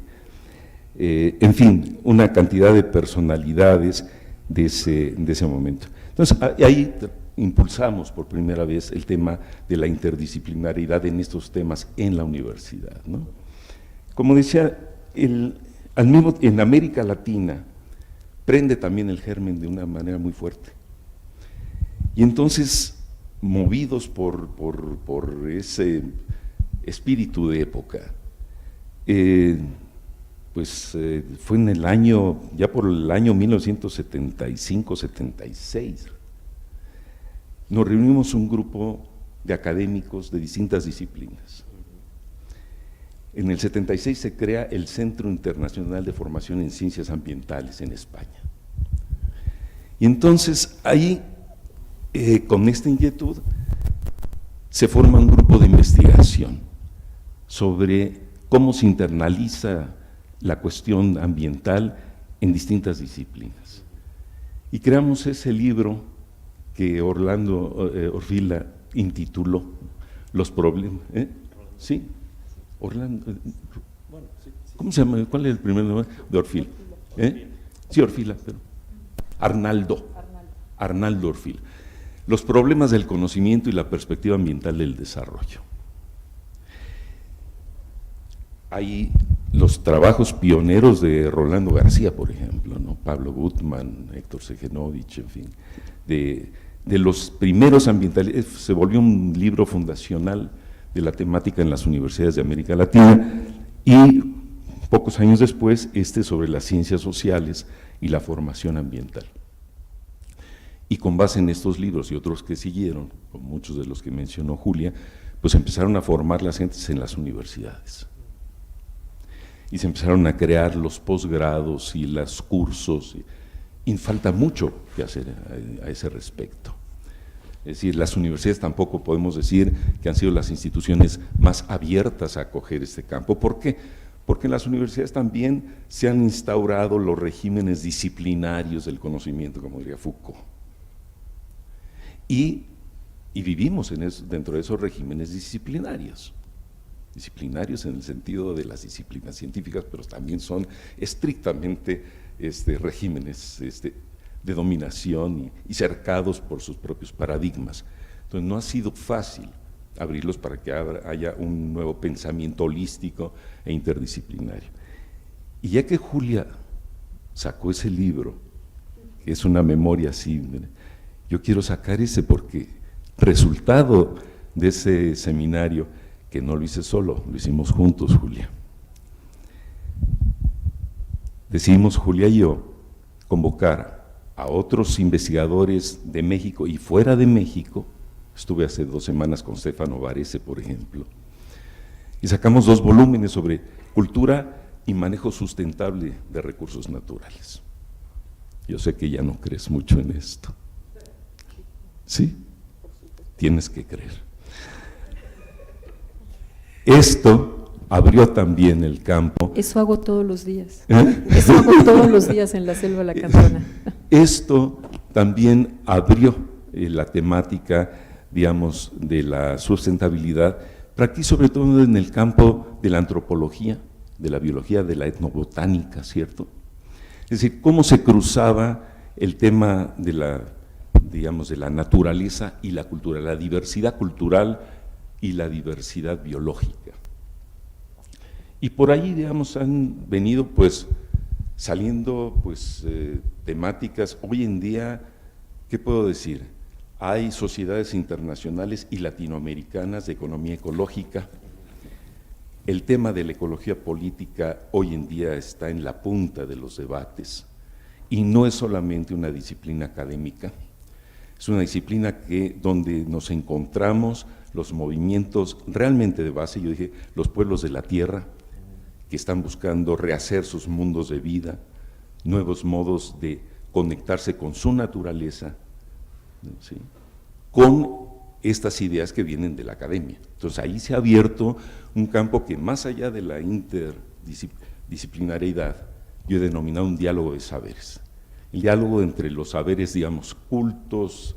en fin, una cantidad de personalidades de ese momento. Entonces, ahí impulsamos por primera vez el tema de la interdisciplinariedad en estos temas en la universidad, ¿no? Como decía, en América Latina prende también el germen de una manera muy fuerte. Y entonces, movidos por ese espíritu de época, fue en el año, ya por el año 1975-76, nos reunimos un grupo de académicos de distintas disciplinas. En el 76 se crea el Centro Internacional de Formación en Ciencias Ambientales en España. Y entonces ahí, con esta inquietud, se forma un grupo de investigación sobre cómo se internaliza la cuestión ambiental en distintas disciplinas. Y creamos ese libro que Orlando Orfila intituló Los problemas. ¿Sí? Orlando. ¿Cómo se llama? ¿Cuál es el primer nombre de Orfila? Sí, Orfila, pero Arnaldo Orfila. Los problemas del conocimiento y la perspectiva ambiental del desarrollo. Hay los trabajos pioneros de Rolando García, por ejemplo, ¿no? Pablo Gutmann, Héctor Segenovich, en fin, de los primeros ambientales. Se volvió un libro fundacional de la temática en las universidades de América Latina, y pocos años después sobre las ciencias sociales y la formación ambiental. Y con base en estos libros y otros que siguieron, con muchos de los que mencionó Julia, pues empezaron a formar las gentes en las universidades. Y se empezaron a crear los posgrados y los cursos, y falta mucho que hacer a ese respecto. Es decir, las universidades tampoco podemos decir que han sido las instituciones más abiertas a acoger este campo. ¿Por qué? Porque en las universidades también se han instaurado los regímenes disciplinarios del conocimiento, como diría Foucault. Y vivimos dentro de esos regímenes disciplinarios en el sentido de las disciplinas científicas, pero también son estrictamente regímenes de dominación y cercados por sus propios paradigmas. Entonces no ha sido fácil abrirlos para que haya un nuevo pensamiento holístico e interdisciplinario. Y ya que Julia sacó ese libro, que es una memoria así, yo quiero sacar ese porque resultado de ese seminario, que no lo hice solo, lo hicimos juntos, Julia. Decidimos, Julia y yo, convocar a otros investigadores de México y fuera de México. Estuve hace 2 semanas con Stefano Varese, por ejemplo, y sacamos 2 volúmenes sobre cultura y manejo sustentable de recursos naturales. Yo sé que ya no crees mucho en esto. ¿Sí? Tienes que creer. Esto abrió también el campo. Eso hago todos los días. Eso hago todos los días en la selva lacandona. Esto también abrió la temática, digamos, de la sustentabilidad, pero aquí sobre todo en el campo de la antropología, de la biología, de la etnobotánica, ¿cierto? Es decir, cómo se cruzaba el tema de la, digamos, de la naturaleza y la cultura, la diversidad cultural y la diversidad biológica. Y por ahí, digamos, han venido pues saliendo pues temáticas. Hoy en día, ¿qué puedo decir? Hay sociedades internacionales y latinoamericanas de economía ecológica. El tema de la ecología política hoy en día está en la punta de los debates, y no es solamente una disciplina académica, es una disciplina donde nos encontramos los movimientos realmente de base. Yo dije, los pueblos de la tierra que están buscando rehacer sus mundos de vida, nuevos modos de conectarse con su naturaleza, ¿sí?, con estas ideas que vienen de la academia. Entonces ahí se ha abierto un campo que, más allá de la interdisciplinariedad, yo he denominado un diálogo de saberes. El diálogo entre los saberes, digamos, cultos,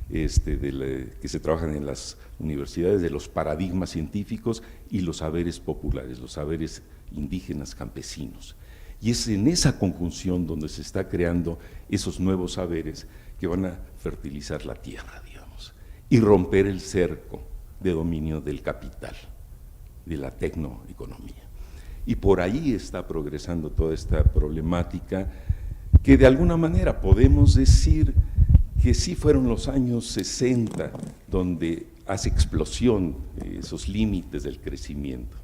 que se trabajan en las universidades, de los paradigmas científicos y los saberes populares, los saberes indígenas campesinos. Y es en esa conjunción donde se está creando esos nuevos saberes que van a fertilizar la tierra, digamos, y romper el cerco de dominio del capital, de la tecnoeconomía. Y por ahí está progresando toda esta problemática que de alguna manera podemos decir que sí fueron los años 60 donde hace explosión esos límites del crecimiento,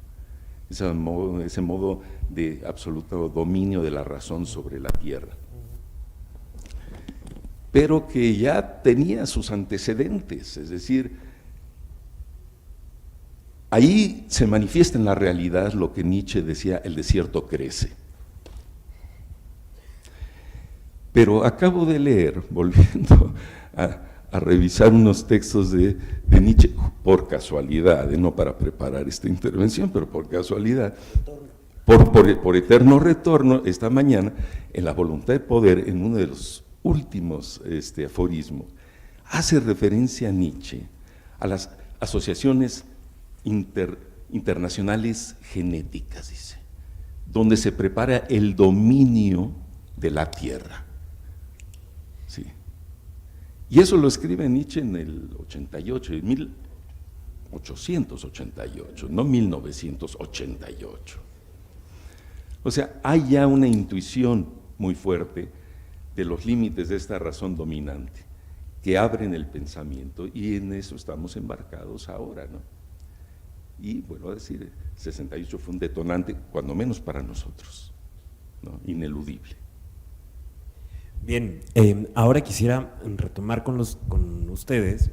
ese modo de absoluto dominio de la razón sobre la tierra, pero que ya tenía sus antecedentes, es decir, ahí se manifiesta en la realidad lo que Nietzsche decía, el desierto crece. Pero acabo de leer, volviendo a revisar unos textos de Nietzsche, por casualidad, no para preparar esta intervención, pero por casualidad, por eterno retorno, esta mañana, en La voluntad de poder, en uno de los últimos aforismos, hace referencia a Nietzsche, a las asociaciones internacionales genéticas, dice, donde se prepara el dominio de la tierra. Sí. Y eso lo escribe Nietzsche en el 88, en 1888, no 1988. O sea, hay ya una intuición muy fuerte de los límites de esta razón dominante que abren el pensamiento, y en eso estamos embarcados ahora, ¿no? Y vuelvo a decir, 68 fue un detonante, cuando menos para nosotros, ¿no? Ineludible. Bien, ahora quisiera retomar con ustedes.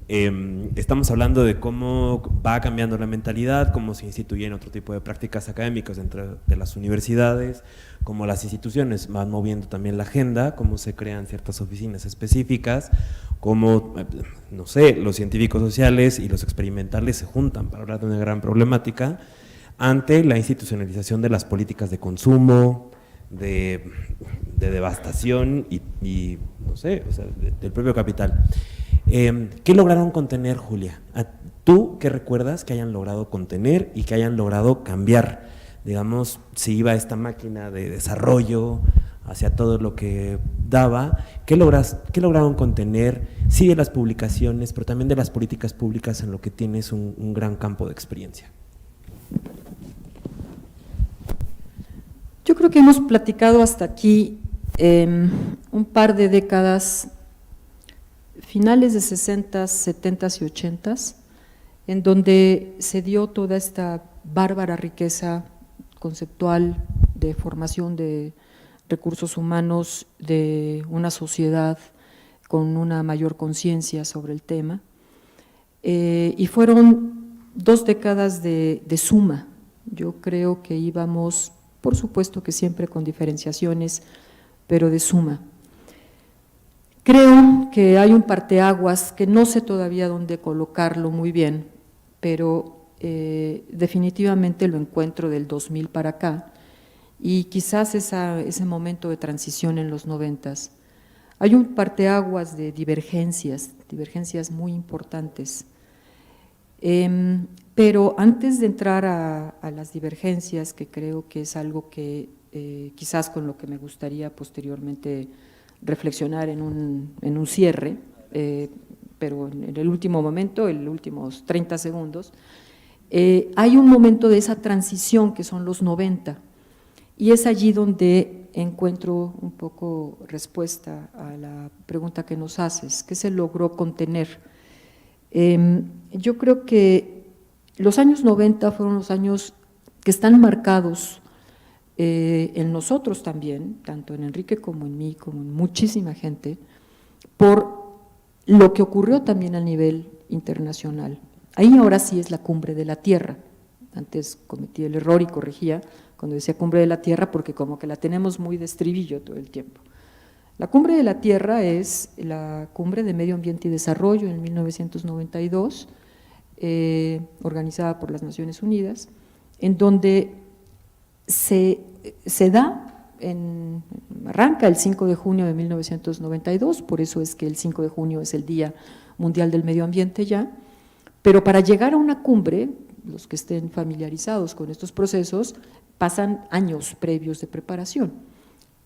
Estamos hablando de cómo va cambiando la mentalidad, cómo se instituyen otro tipo de prácticas académicas dentro de las universidades, cómo las instituciones van moviendo también la agenda, cómo se crean ciertas oficinas específicas, cómo, no sé, los científicos sociales y los experimentales se juntan para hablar de una gran problemática ante la institucionalización de las políticas de consumo, de devastación y no sé, o sea, del propio capital. ¿Qué lograron contener, Julia? ¿Tú qué recuerdas que hayan logrado contener y que hayan logrado cambiar? Digamos, si iba esta máquina de desarrollo hacia todo lo que daba, ¿qué lograron contener? Sí, de las publicaciones, pero también de las políticas públicas en lo que tienes un gran campo de experiencia. Yo creo que hemos platicado hasta aquí un par de décadas, finales de 60s, 70s y 80s, en donde se dio toda esta bárbara riqueza conceptual de formación de recursos humanos, de una sociedad con una mayor conciencia sobre el tema, y fueron 2 décadas de suma. Yo creo que íbamos, por supuesto que siempre con diferenciaciones, pero de suma. Creo que hay un parteaguas que no sé todavía dónde colocarlo muy bien, pero definitivamente lo encuentro del 2000 para acá, y quizás ese momento de transición en los 90s. Hay un parteaguas de divergencias muy importantes. Pero antes de entrar a las divergencias, que creo que es algo que quizás con lo que me gustaría posteriormente reflexionar en un cierre, pero en el último momento, en los últimos 30 segundos, hay un momento de esa transición que son los 90, y es allí donde encuentro un poco respuesta a la pregunta que nos haces, ¿qué se logró contener? Yo creo que los años 90 fueron los años que están marcados en nosotros también, tanto en Enrique como en mí, como en muchísima gente, por lo que ocurrió también a nivel internacional. Ahí ahora sí es la cumbre de la Tierra. Antes cometí el error y corregía cuando decía cumbre de la Tierra, porque como que la tenemos muy de estribillo todo el tiempo. La cumbre de la Tierra es la cumbre de Medio Ambiente y Desarrollo en 1992, organizada por las Naciones Unidas, en donde se da arranca el 5 de junio de 1992, por eso es que el 5 de junio es el Día Mundial del Medio Ambiente ya, pero para llegar a una cumbre, los que estén familiarizados con estos procesos, pasan años previos de preparación.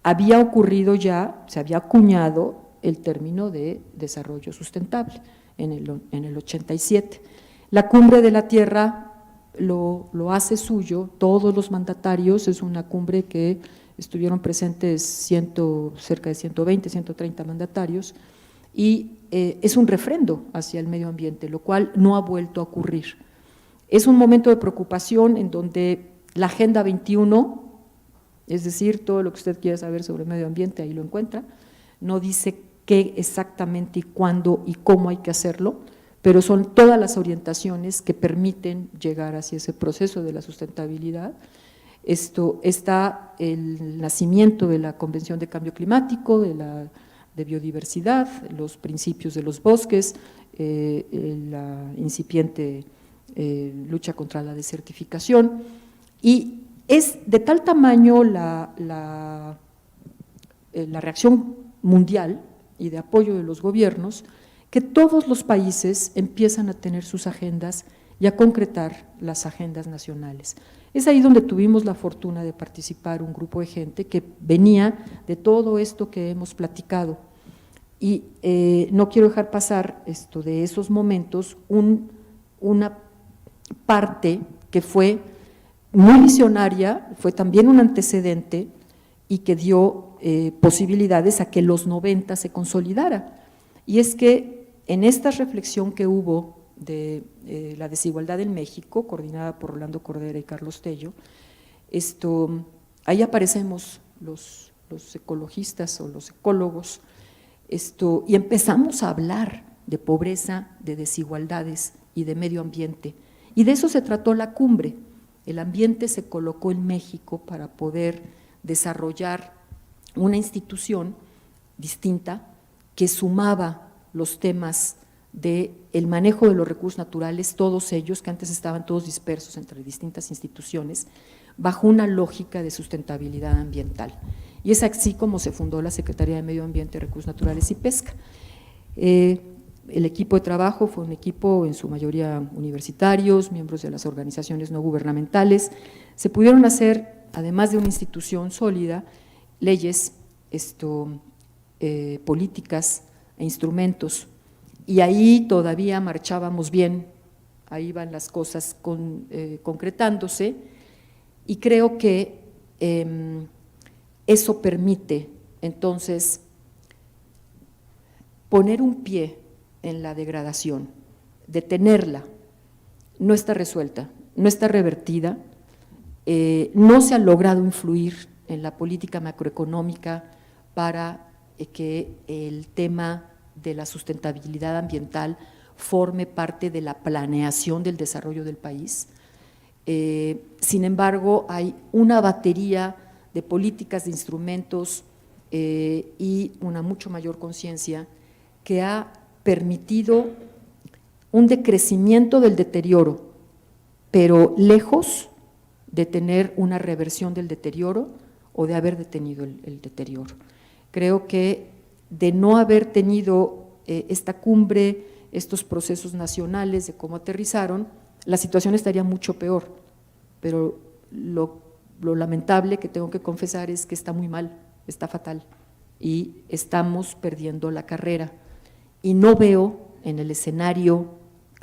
Había ocurrido ya, se había acuñado el término de desarrollo sustentable en el 87. La Cumbre de la Tierra lo hace suyo, todos los mandatarios, es una cumbre que estuvieron presentes cerca de 120, 130 mandatarios, y es un refrendo hacia el medio ambiente, lo cual no ha vuelto a ocurrir. Es un momento de preocupación en donde la Agenda 21, es decir, todo lo que usted quiera saber sobre el medio ambiente, ahí lo encuentra, no dice qué exactamente y cuándo y cómo hay que hacerlo, pero son todas las orientaciones que permiten llegar hacia ese proceso de la sustentabilidad. Esto está el nacimiento de la Convención de Cambio Climático, de biodiversidad, los principios de los bosques, la incipiente lucha contra la desertificación, y es de tal tamaño la reacción mundial y de apoyo de los gobiernos que todos los países empiezan a tener sus agendas y a concretar las agendas nacionales. Es ahí donde tuvimos la fortuna de participar un grupo de gente que venía de todo esto que hemos platicado, y no quiero dejar pasar de esos momentos una parte que fue muy visionaria, fue también un antecedente y que dio posibilidades a que los 90 se consolidara. Y es que en esta reflexión que hubo de la desigualdad en México, coordinada por Rolando Cordera y Carlos Tello, ahí aparecemos los ecologistas o los ecólogos, y empezamos a hablar de pobreza, de desigualdades y de medio ambiente. Y de eso se trató la cumbre. El ambiente se colocó en México para poder desarrollar una institución distinta que sumaba los temas del manejo de los recursos naturales, todos ellos, que antes estaban todos dispersos entre distintas instituciones, bajo una lógica de sustentabilidad ambiental. Y es así como se fundó la Secretaría de Medio Ambiente, Recursos Naturales y Pesca. El equipo de trabajo fue un equipo en su mayoría universitarios, miembros de las organizaciones no gubernamentales. Se pudieron hacer, además de una institución sólida, leyes, políticas e instrumentos, y ahí todavía marchábamos bien, ahí van las cosas concretándose, y creo que eso permite entonces poner un pie en la degradación, detenerla. No está resuelta, no está revertida, no se ha logrado influir en la política macroeconómica para que el tema de la sustentabilidad ambiental forme parte de la planeación del desarrollo del país. Sin embargo, hay una batería de políticas, de instrumentos y una mucho mayor conciencia que ha permitido un decrecimiento del deterioro, pero lejos de tener una reversión del deterioro o de haber detenido el deterioro. Creo que de no haber tenido esta cumbre, estos procesos nacionales de cómo aterrizaron, la situación estaría mucho peor, pero lo lamentable que tengo que confesar es que está muy mal, está fatal, y estamos perdiendo la carrera. Y no veo en el escenario,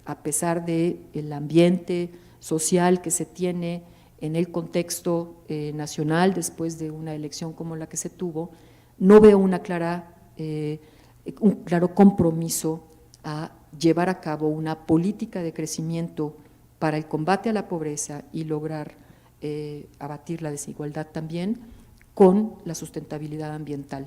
a pesar del ambiente social que se tiene en el contexto nacional después de una elección como la que se tuvo, no veo un claro compromiso a llevar a cabo una política de crecimiento para el combate a la pobreza y lograr abatir la desigualdad también con la sustentabilidad ambiental.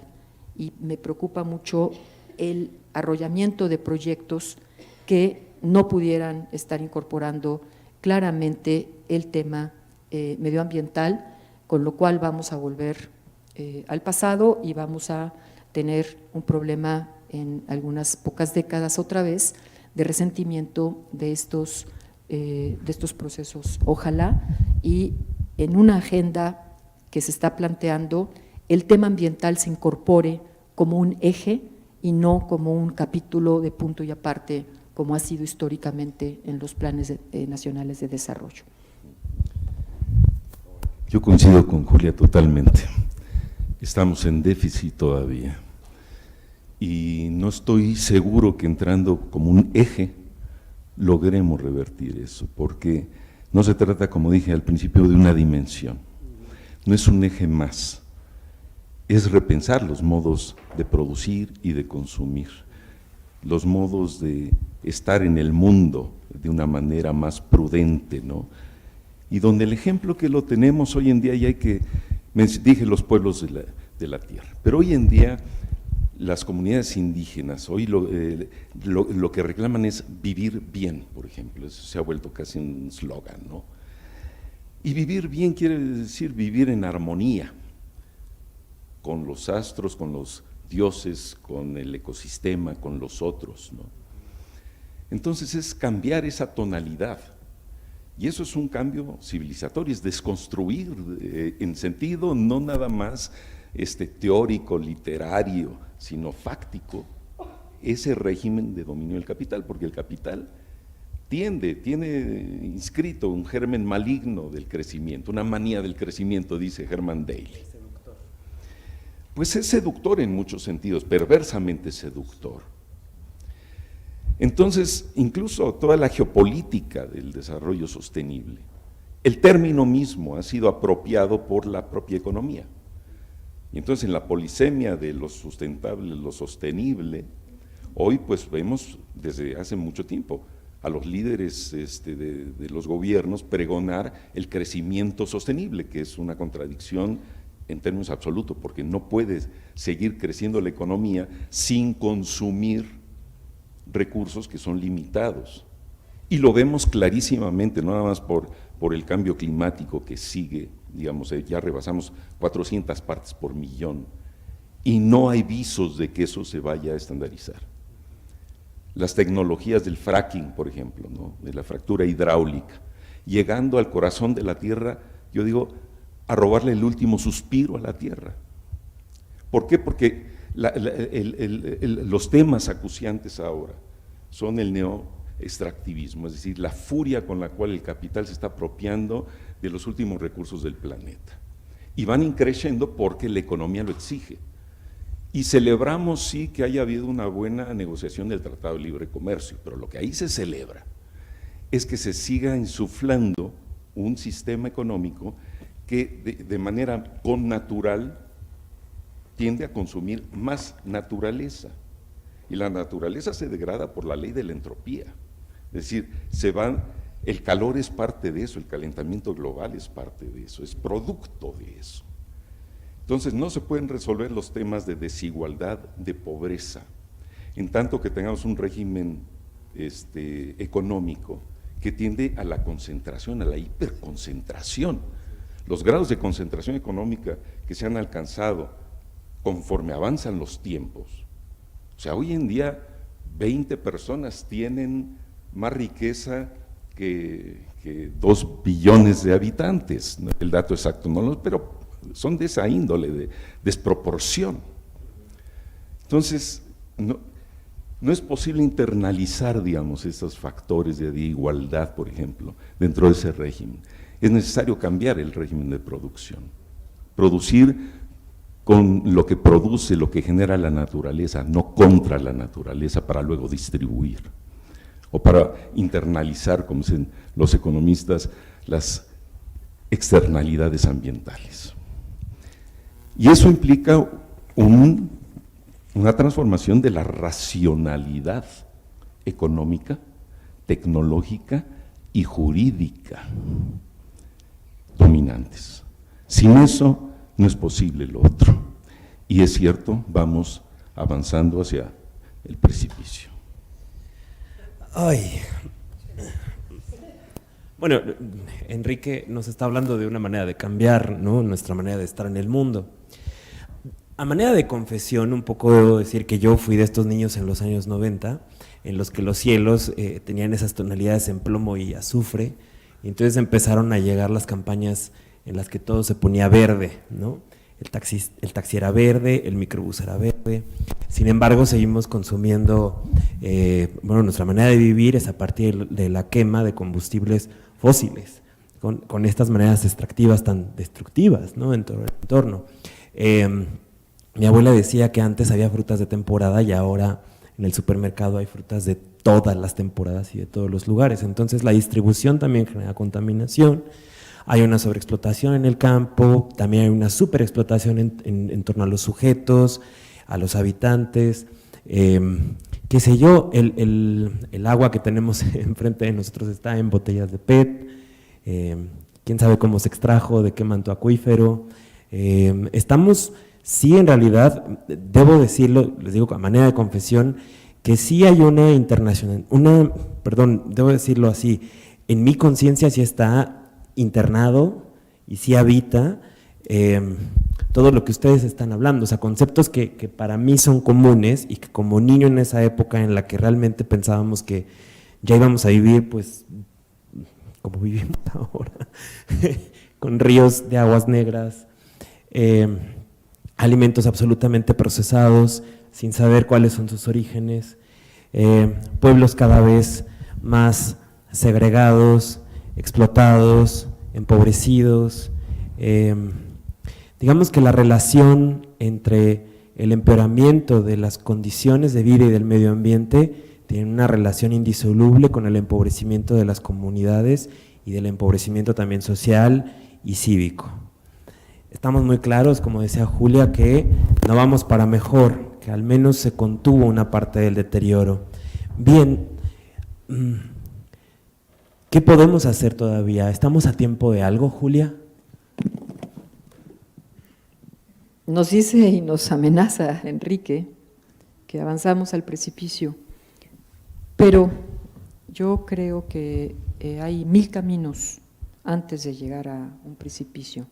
Y me preocupa mucho el arrollamiento de proyectos que no pudieran estar incorporando claramente el tema medioambiental, con lo cual vamos a volver al pasado y vamos a tener un problema en algunas pocas décadas otra vez de resentimiento de estos procesos. Ojalá, y en una agenda que se está planteando el tema ambiental se incorpore como un eje y no como un capítulo de punto y aparte, como ha sido históricamente en los planes nacionales de desarrollo. Yo coincido con Julia totalmente. Estamos en déficit todavía y no estoy seguro que entrando como un eje logremos revertir eso, porque no se trata, como dije al principio, de una dimensión, no es un eje más, es repensar los modos de producir y de consumir, los modos de estar en el mundo de una manera más prudente, ¿no? Y donde el ejemplo que lo tenemos hoy en día, y hay que, dije los pueblos de la tierra, pero hoy en día las comunidades indígenas, hoy lo que reclaman es vivir bien, por ejemplo, eso se ha vuelto casi un eslogan, ¿no? Y vivir bien quiere decir vivir en armonía con los astros, con los dioses, con el ecosistema, con los otros, ¿no? Entonces es cambiar esa tonalidad, y eso es un cambio civilizatorio, es desconstruir en sentido no nada más teórico, literario, sino fáctico, ese régimen de dominio del capital, porque el capital tiene inscrito un germen maligno del crecimiento, una manía del crecimiento, dice Herman Daly. Pues es seductor en muchos sentidos, perversamente seductor. Entonces, incluso toda la geopolítica del desarrollo sostenible, el término mismo ha sido apropiado por la propia economía. Y entonces en la polisemia de lo sustentable, lo sostenible, hoy pues vemos desde hace mucho tiempo a los líderes de los gobiernos pregonar el crecimiento sostenible, que es una contradicción en términos absolutos, porque no puede seguir creciendo la economía sin consumir recursos que son limitados. Y lo vemos clarísimamente, no nada más por el cambio climático que sigue, digamos, ya rebasamos 400 partes por millón, y no hay visos de que eso se vaya a estandarizar. Las tecnologías del fracking, por ejemplo, ¿no? De la fractura hidráulica, llegando al corazón de la tierra, yo digo, a robarle el último suspiro a la tierra. ¿Por qué? Porque los temas acuciantes ahora son el neoextractivismo, es decir, la furia con la cual el capital se está apropiando de los últimos recursos del planeta. Y van increciendo porque la economía lo exige. Y celebramos sí que haya habido una buena negociación del Tratado de Libre Comercio, pero lo que ahí se celebra es que se siga insuflando un sistema económico que de manera connatural tiende a consumir más naturaleza, y la naturaleza se degrada por la ley de la entropía, es decir, el calor es parte de eso, el calentamiento global es parte de eso, es producto de eso. Entonces no se pueden resolver los temas de desigualdad, de pobreza, en tanto que tengamos un régimen económico que tiende a la concentración, a la hiperconcentración. Los grados de concentración económica que se han alcanzado conforme avanzan los tiempos. O sea, hoy en día 20 personas tienen más riqueza que 2 billones de habitantes, el dato exacto no lo, pero son de esa índole, de desproporción. Entonces, no es posible internalizar, digamos, esos factores de igualdad, por ejemplo, dentro de ese régimen. Es necesario cambiar el régimen de producción, producir con lo que produce, lo que genera la naturaleza, no contra la naturaleza para luego distribuir, o para internalizar, como dicen los economistas, las externalidades ambientales. Y eso implica una transformación de la racionalidad económica, tecnológica y jurídica dominantes. Sin eso no es posible lo otro. Y es cierto, vamos avanzando hacia el precipicio. Ay. Bueno, Enrique nos está hablando de una manera de cambiar, ¿no?, nuestra manera de estar en el mundo. A manera de confesión, un poco debo decir que yo fui de estos niños en los años 90, en los que los cielos tenían esas tonalidades en plomo y azufre, y entonces empezaron a llegar las campañas en las que todo se ponía verde, ¿no? el taxi era verde, el microbús era verde. Sin embargo, seguimos consumiendo, nuestra manera de vivir es a partir de la quema de combustibles fósiles, con estas maneras extractivas tan destructivas, ¿no?, en todo el entorno. Mi abuela decía que antes había frutas de temporada y ahora en el supermercado hay frutas de todas las temporadas y de todos los lugares. Entonces la distribución también genera contaminación, hay una sobreexplotación en el campo, también hay una superexplotación en torno a los sujetos, a los habitantes, qué sé yo, el agua que tenemos enfrente de nosotros está en botellas de PET, quién sabe cómo se extrajo, de qué manto acuífero. Estamos, sí, en realidad, debo decirlo, les digo a manera de confesión, que sí hay debo decirlo así, en mi conciencia sí está internado y sí habita todo lo que ustedes están hablando, o sea, conceptos que para mí son comunes y que como niño en esa época en la que realmente pensábamos que ya íbamos a vivir, pues, como vivimos ahora, con ríos de aguas negras, alimentos absolutamente procesados, sin saber cuáles son sus orígenes, pueblos cada vez más segregados, explotados, empobrecidos. Digamos que la relación entre el empeoramiento de las condiciones de vida y del medio ambiente tiene una relación indisoluble con el empobrecimiento de las comunidades y del empobrecimiento también social y cívico. Estamos muy claros, como decía Julia, que no vamos para mejor, que al menos se contuvo una parte del deterioro. Bien, ¿qué podemos hacer todavía? ¿Estamos a tiempo de algo, Julia? Nos dice y nos amenaza Enrique que avanzamos al precipicio, pero yo creo que hay 1000 caminos antes de llegar a un precipicio,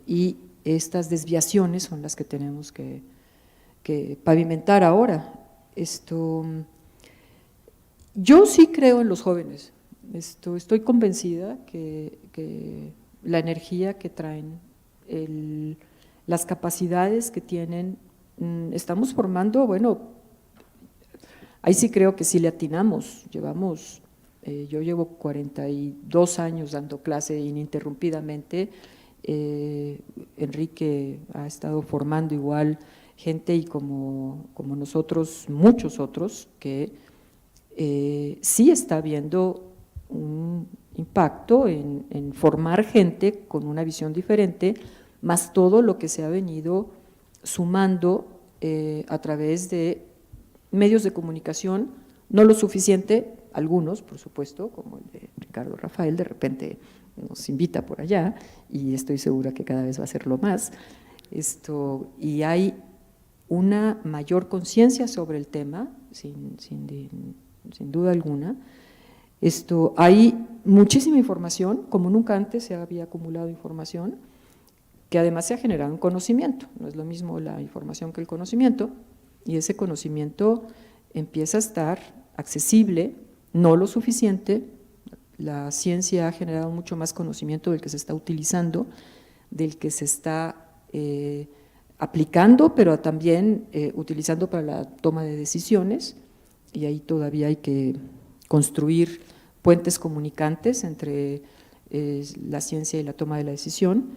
y estas desviaciones son las que tenemos que pavimentar ahora. Yo sí creo en los jóvenes, estoy convencida que la energía que traen, las capacidades que tienen, estamos formando, ahí sí creo que sí le atinamos, yo llevo 42 años dando clase ininterrumpidamente, Enrique ha estado formando igual gente y como nosotros, muchos otros, que sí está habiendo un impacto en formar gente con una visión diferente, más todo lo que se ha venido sumando a través de medios de comunicación, no lo suficiente, algunos, por supuesto, como el de Ricardo Rafael, de repente nos invita por allá, y estoy segura que cada vez va a hacerlo más, y hay una mayor conciencia sobre el tema, sin duda alguna. Hay muchísima información, como nunca antes se había acumulado información, que además se ha generado un conocimiento, no es lo mismo la información que el conocimiento, y ese conocimiento empieza a estar accesible, no lo suficiente. La ciencia ha generado mucho más conocimiento del que se está utilizando, del que se está aplicando, pero también utilizando para la toma de decisiones, y ahí todavía hay que construir puentes comunicantes entre la ciencia y la toma de la decisión.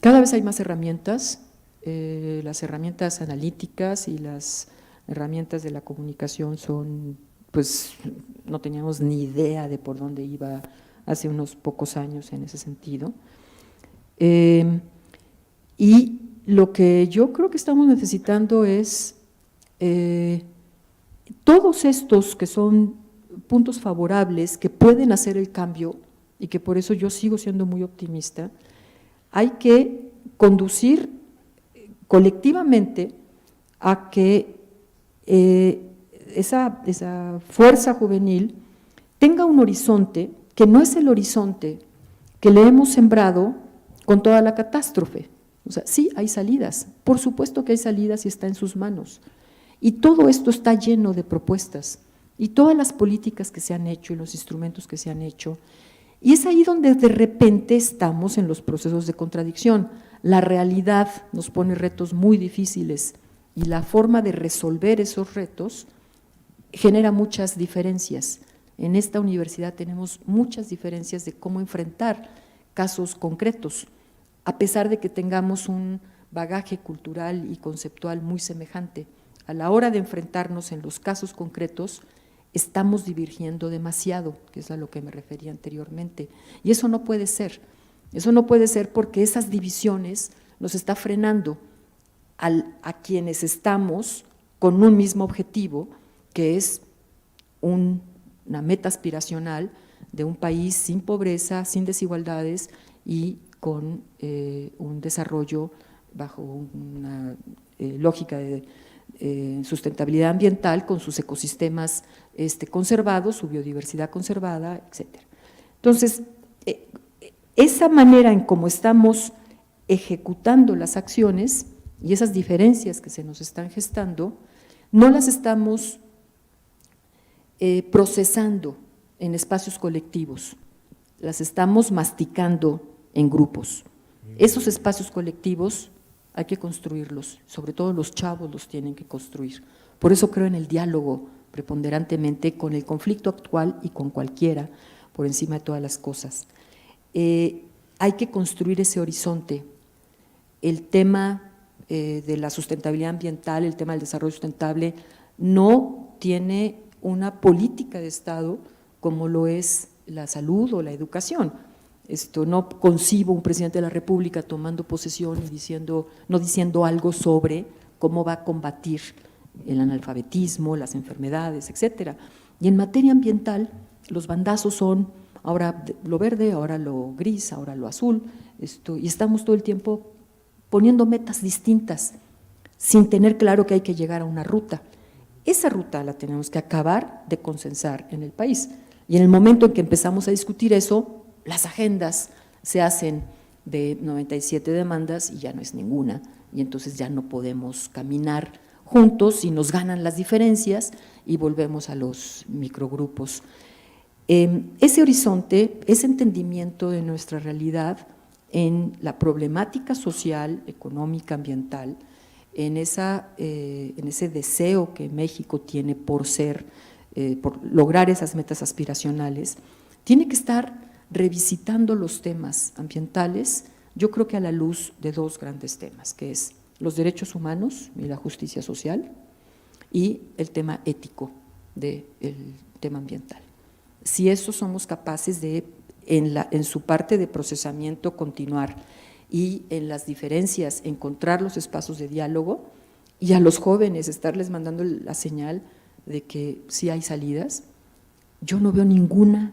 Cada vez hay más herramientas, las herramientas analíticas y las herramientas de la comunicación son, pues no teníamos ni idea de por dónde iba hace unos pocos años en ese sentido. Y lo que yo creo que estamos necesitando es todos estos que son puntos favorables que pueden hacer el cambio, y que por eso yo sigo siendo muy optimista, hay que conducir colectivamente a que esa fuerza juvenil tenga un horizonte que no es el horizonte que le hemos sembrado con toda la catástrofe. O sea, sí hay salidas, por supuesto que hay salidas y está en sus manos. Y todo esto está lleno de propuestas, y todas las políticas que se han hecho y los instrumentos que se han hecho, Y es ahí donde de repente estamos en los procesos de contradicción. La realidad nos pone retos muy difíciles y la forma de resolver esos retos genera muchas diferencias. En esta universidad tenemos muchas diferencias de cómo enfrentar casos concretos, a pesar de que tengamos un bagaje cultural y conceptual muy semejante. A la hora de enfrentarnos en los casos concretos, estamos divergiendo demasiado, que es a lo que me refería anteriormente. Y eso no puede ser. Eso no puede ser porque esas divisiones nos está frenando a quienes estamos con un mismo objetivo, que es una meta aspiracional de un país sin pobreza, sin desigualdades y con un desarrollo bajo una lógica de sustentabilidad ambiental, con sus ecosistemas conservados, su biodiversidad conservada, etcétera. Entonces, esa manera en cómo estamos ejecutando las acciones y esas diferencias que se nos están gestando, no las estamos procesando en espacios colectivos, las estamos masticando en grupos. Esos espacios colectivos hay que construirlos, sobre todo los chavos los tienen que construir. Por eso creo en el diálogo preponderantemente con el conflicto actual y con cualquiera, por encima de todas las cosas. Hay que construir ese horizonte. El tema de la sustentabilidad ambiental, el tema del desarrollo sustentable, no tiene una política de Estado como lo es la salud o la educación. No concibo un presidente de la República tomando posesión y no diciendo algo sobre cómo va a combatir el analfabetismo, las enfermedades, etcétera. Y en materia ambiental, los bandazos son ahora lo verde, ahora lo gris, ahora lo azul, y estamos todo el tiempo poniendo metas distintas, sin tener claro que hay que llegar a una ruta. Esa ruta la tenemos que acabar de consensar en el país. Y en el momento en que empezamos a discutir eso, las agendas se hacen de 97 demandas y ya no es ninguna, y entonces ya no podemos caminar juntos y nos ganan las diferencias y volvemos a los microgrupos. Ese horizonte, ese entendimiento de nuestra realidad en la problemática social, económica, ambiental, en ese deseo que México tiene por lograr esas metas aspiracionales, tiene que estar revisitando los temas ambientales, yo creo que a la luz de dos grandes temas, que es los derechos humanos y la justicia social y el tema ético del tema ambiental. Si eso somos capaces de, en su parte de procesamiento, continuar y en las diferencias encontrar los espacios de diálogo y a los jóvenes estarles mandando la señal de que sí hay salidas, yo no veo ningún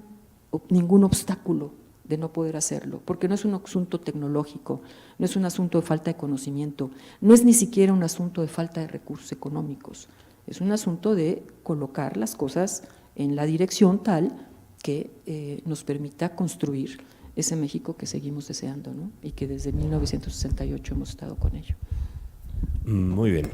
obstáculo de no poder hacerlo, porque no es un asunto tecnológico, no es un asunto de falta de conocimiento, no es ni siquiera un asunto de falta de recursos económicos, es un asunto de colocar las cosas en la dirección tal que nos permita construir ese México que seguimos deseando, ¿no? Y que desde 1968 hemos estado con ello. Muy bien.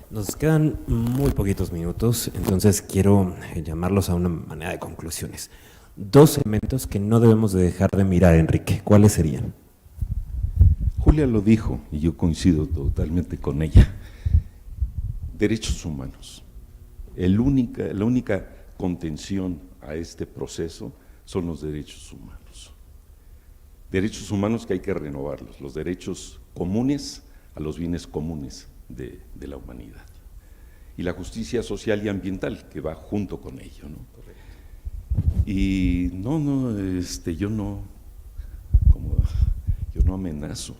Nos quedan muy poquitos minutos, entonces quiero llamarlos a una manera de conclusiones. Dos elementos que no debemos de dejar de mirar, Enrique, ¿cuáles serían? Julia lo dijo y yo coincido totalmente con ella. Derechos humanos. La única contención a este proceso son los derechos humanos. Derechos humanos que hay que renovarlos, los derechos comunes a los bienes comunes de la humanidad. Y la justicia social y ambiental que va junto con ello, ¿no? Y yo no amenazo,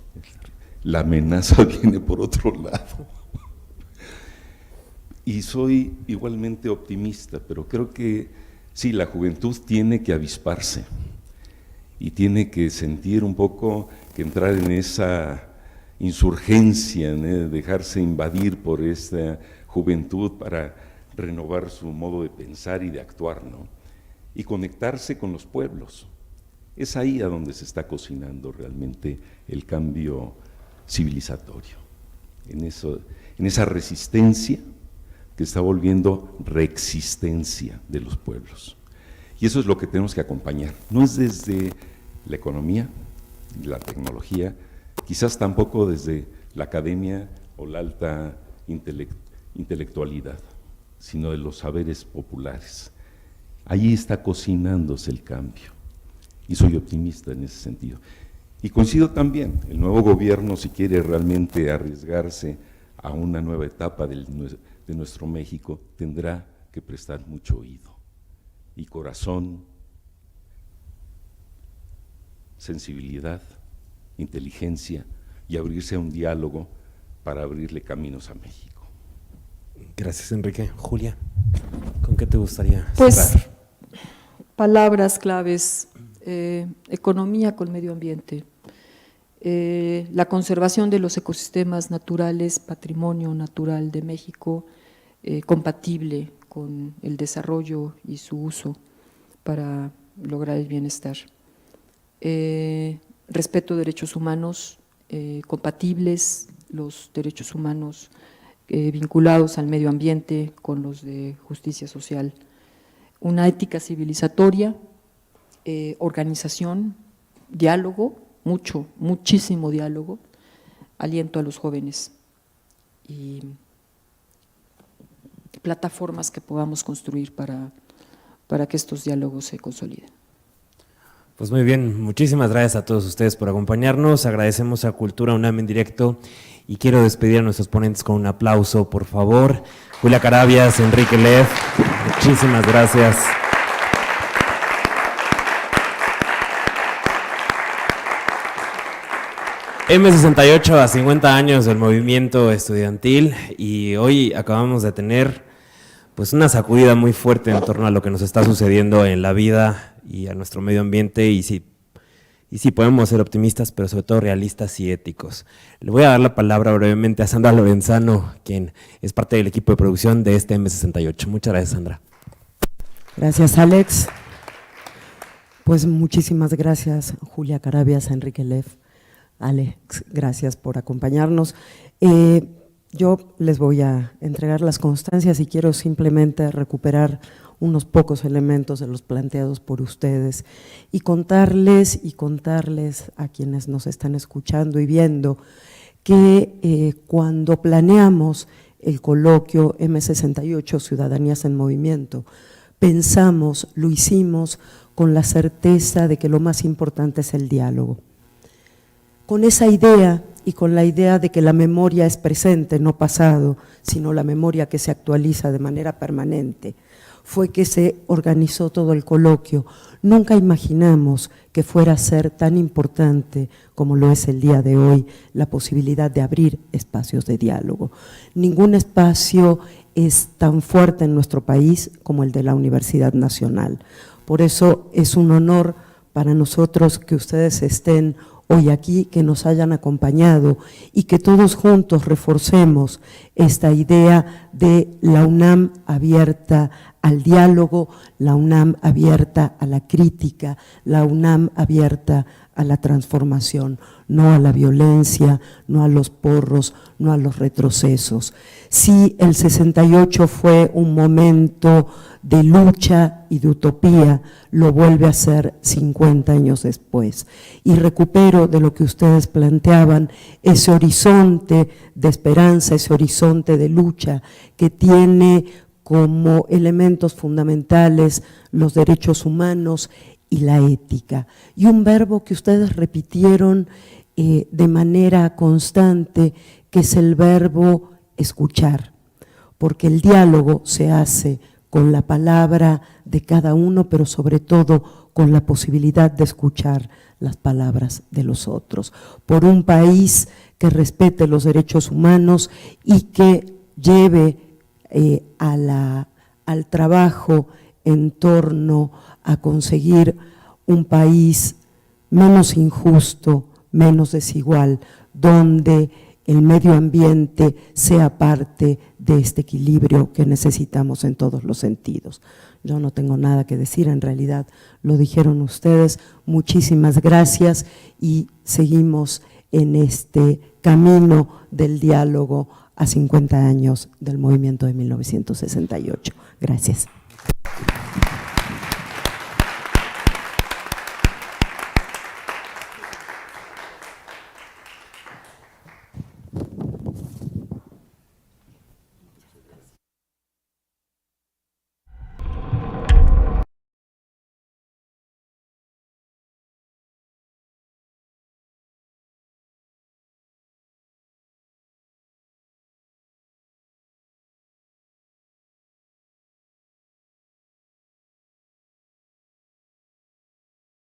la amenaza viene por otro lado. Y soy igualmente optimista, pero creo que sí, la juventud tiene que avisparse y tiene que sentir un poco que entrar en esa insurgencia, ¿no? Dejarse invadir por esta juventud para renovar su modo de pensar y de actuar, ¿no? Y conectarse con los pueblos. Es ahí a donde se está cocinando realmente el cambio civilizatorio, en esa resistencia que está volviendo reexistencia de los pueblos. Y eso es lo que tenemos que acompañar. No es desde la economía y la tecnología, quizás tampoco desde la academia o la alta intelectualidad, sino de los saberes populares. Allí está cocinándose el cambio, y soy optimista en ese sentido. Y coincido también, el nuevo gobierno, si quiere realmente arriesgarse a una nueva etapa de nuestro México, tendrá que prestar mucho oído y corazón, sensibilidad, inteligencia, y abrirse a un diálogo para abrirle caminos a México. Gracias, Enrique. Julia, ¿con qué te gustaría Pues, cerrar? palabras claves, economía con medio ambiente, la conservación de los ecosistemas naturales, patrimonio natural de México, compatible con el desarrollo y su uso para lograr el bienestar. Respeto de derechos humanos, compatibles los derechos humanos vinculados al medio ambiente con los de justicia social, una ética civilizatoria, organización, diálogo, muchísimo diálogo, aliento a los jóvenes y plataformas que podamos construir para que estos diálogos se consoliden. Pues muy bien, muchísimas gracias a todos ustedes por acompañarnos, agradecemos a Cultura UNAM en directo y quiero despedir a nuestros ponentes con un aplauso, por favor. Julia Carabias, Enrique Lev, muchísimas gracias. M68 a 50 años del movimiento estudiantil y hoy acabamos de tener pues una sacudida muy fuerte en torno a lo que nos está sucediendo en la vida y a nuestro medio ambiente y sí podemos ser optimistas, pero sobre todo realistas y éticos. Le voy a dar la palabra brevemente a Sandra Lorenzano, quien es parte del equipo de producción de este M68. Muchas gracias, Sandra. Gracias, Alex. Pues muchísimas gracias, Julia Carabias, Enrique Lev. Alex, gracias por acompañarnos. Yo les voy a entregar las constancias y quiero simplemente recuperar unos pocos elementos de los planteados por ustedes y contarles a quienes nos están escuchando y viendo que cuando planeamos el coloquio M68 Ciudadanías en Movimiento, lo hicimos con la certeza de que lo más importante es el diálogo. Con esa idea y con la idea de que la memoria es presente, no pasado, sino la memoria que se actualiza de manera permanente, fue que se organizó todo el coloquio. Nunca imaginamos que fuera a ser tan importante como lo es el día de hoy, la posibilidad de abrir espacios de diálogo. Ningún espacio es tan fuerte en nuestro país como el de la Universidad Nacional. Por eso es un honor para nosotros que ustedes estén hoy aquí, que nos hayan acompañado y que todos juntos reforcemos esta idea de la UNAM abierta al diálogo, la UNAM abierta a la crítica, la UNAM abierta a la transformación, no a la violencia, no a los porros, no a los retrocesos. Sí, el 68 fue un momento de lucha y de utopía, lo vuelve a ser 50 años después. Y recupero de lo que ustedes planteaban, ese horizonte de esperanza, ese horizonte de lucha que tiene como elementos fundamentales los derechos humanos y la ética. Y un verbo que ustedes repitieron de manera constante, que es el verbo escuchar, porque el diálogo se hace con la palabra de cada uno, pero sobre todo con la posibilidad de escuchar las palabras de los otros, por un país que respete los derechos humanos y que lleve al trabajo en torno a conseguir un país menos injusto, menos desigual, donde el medio ambiente sea parte de este equilibrio que necesitamos en todos los sentidos. Yo no tengo nada que decir, en realidad lo dijeron ustedes. Muchísimas gracias y seguimos en este camino del diálogo a 50 años del movimiento de 1968. Gracias.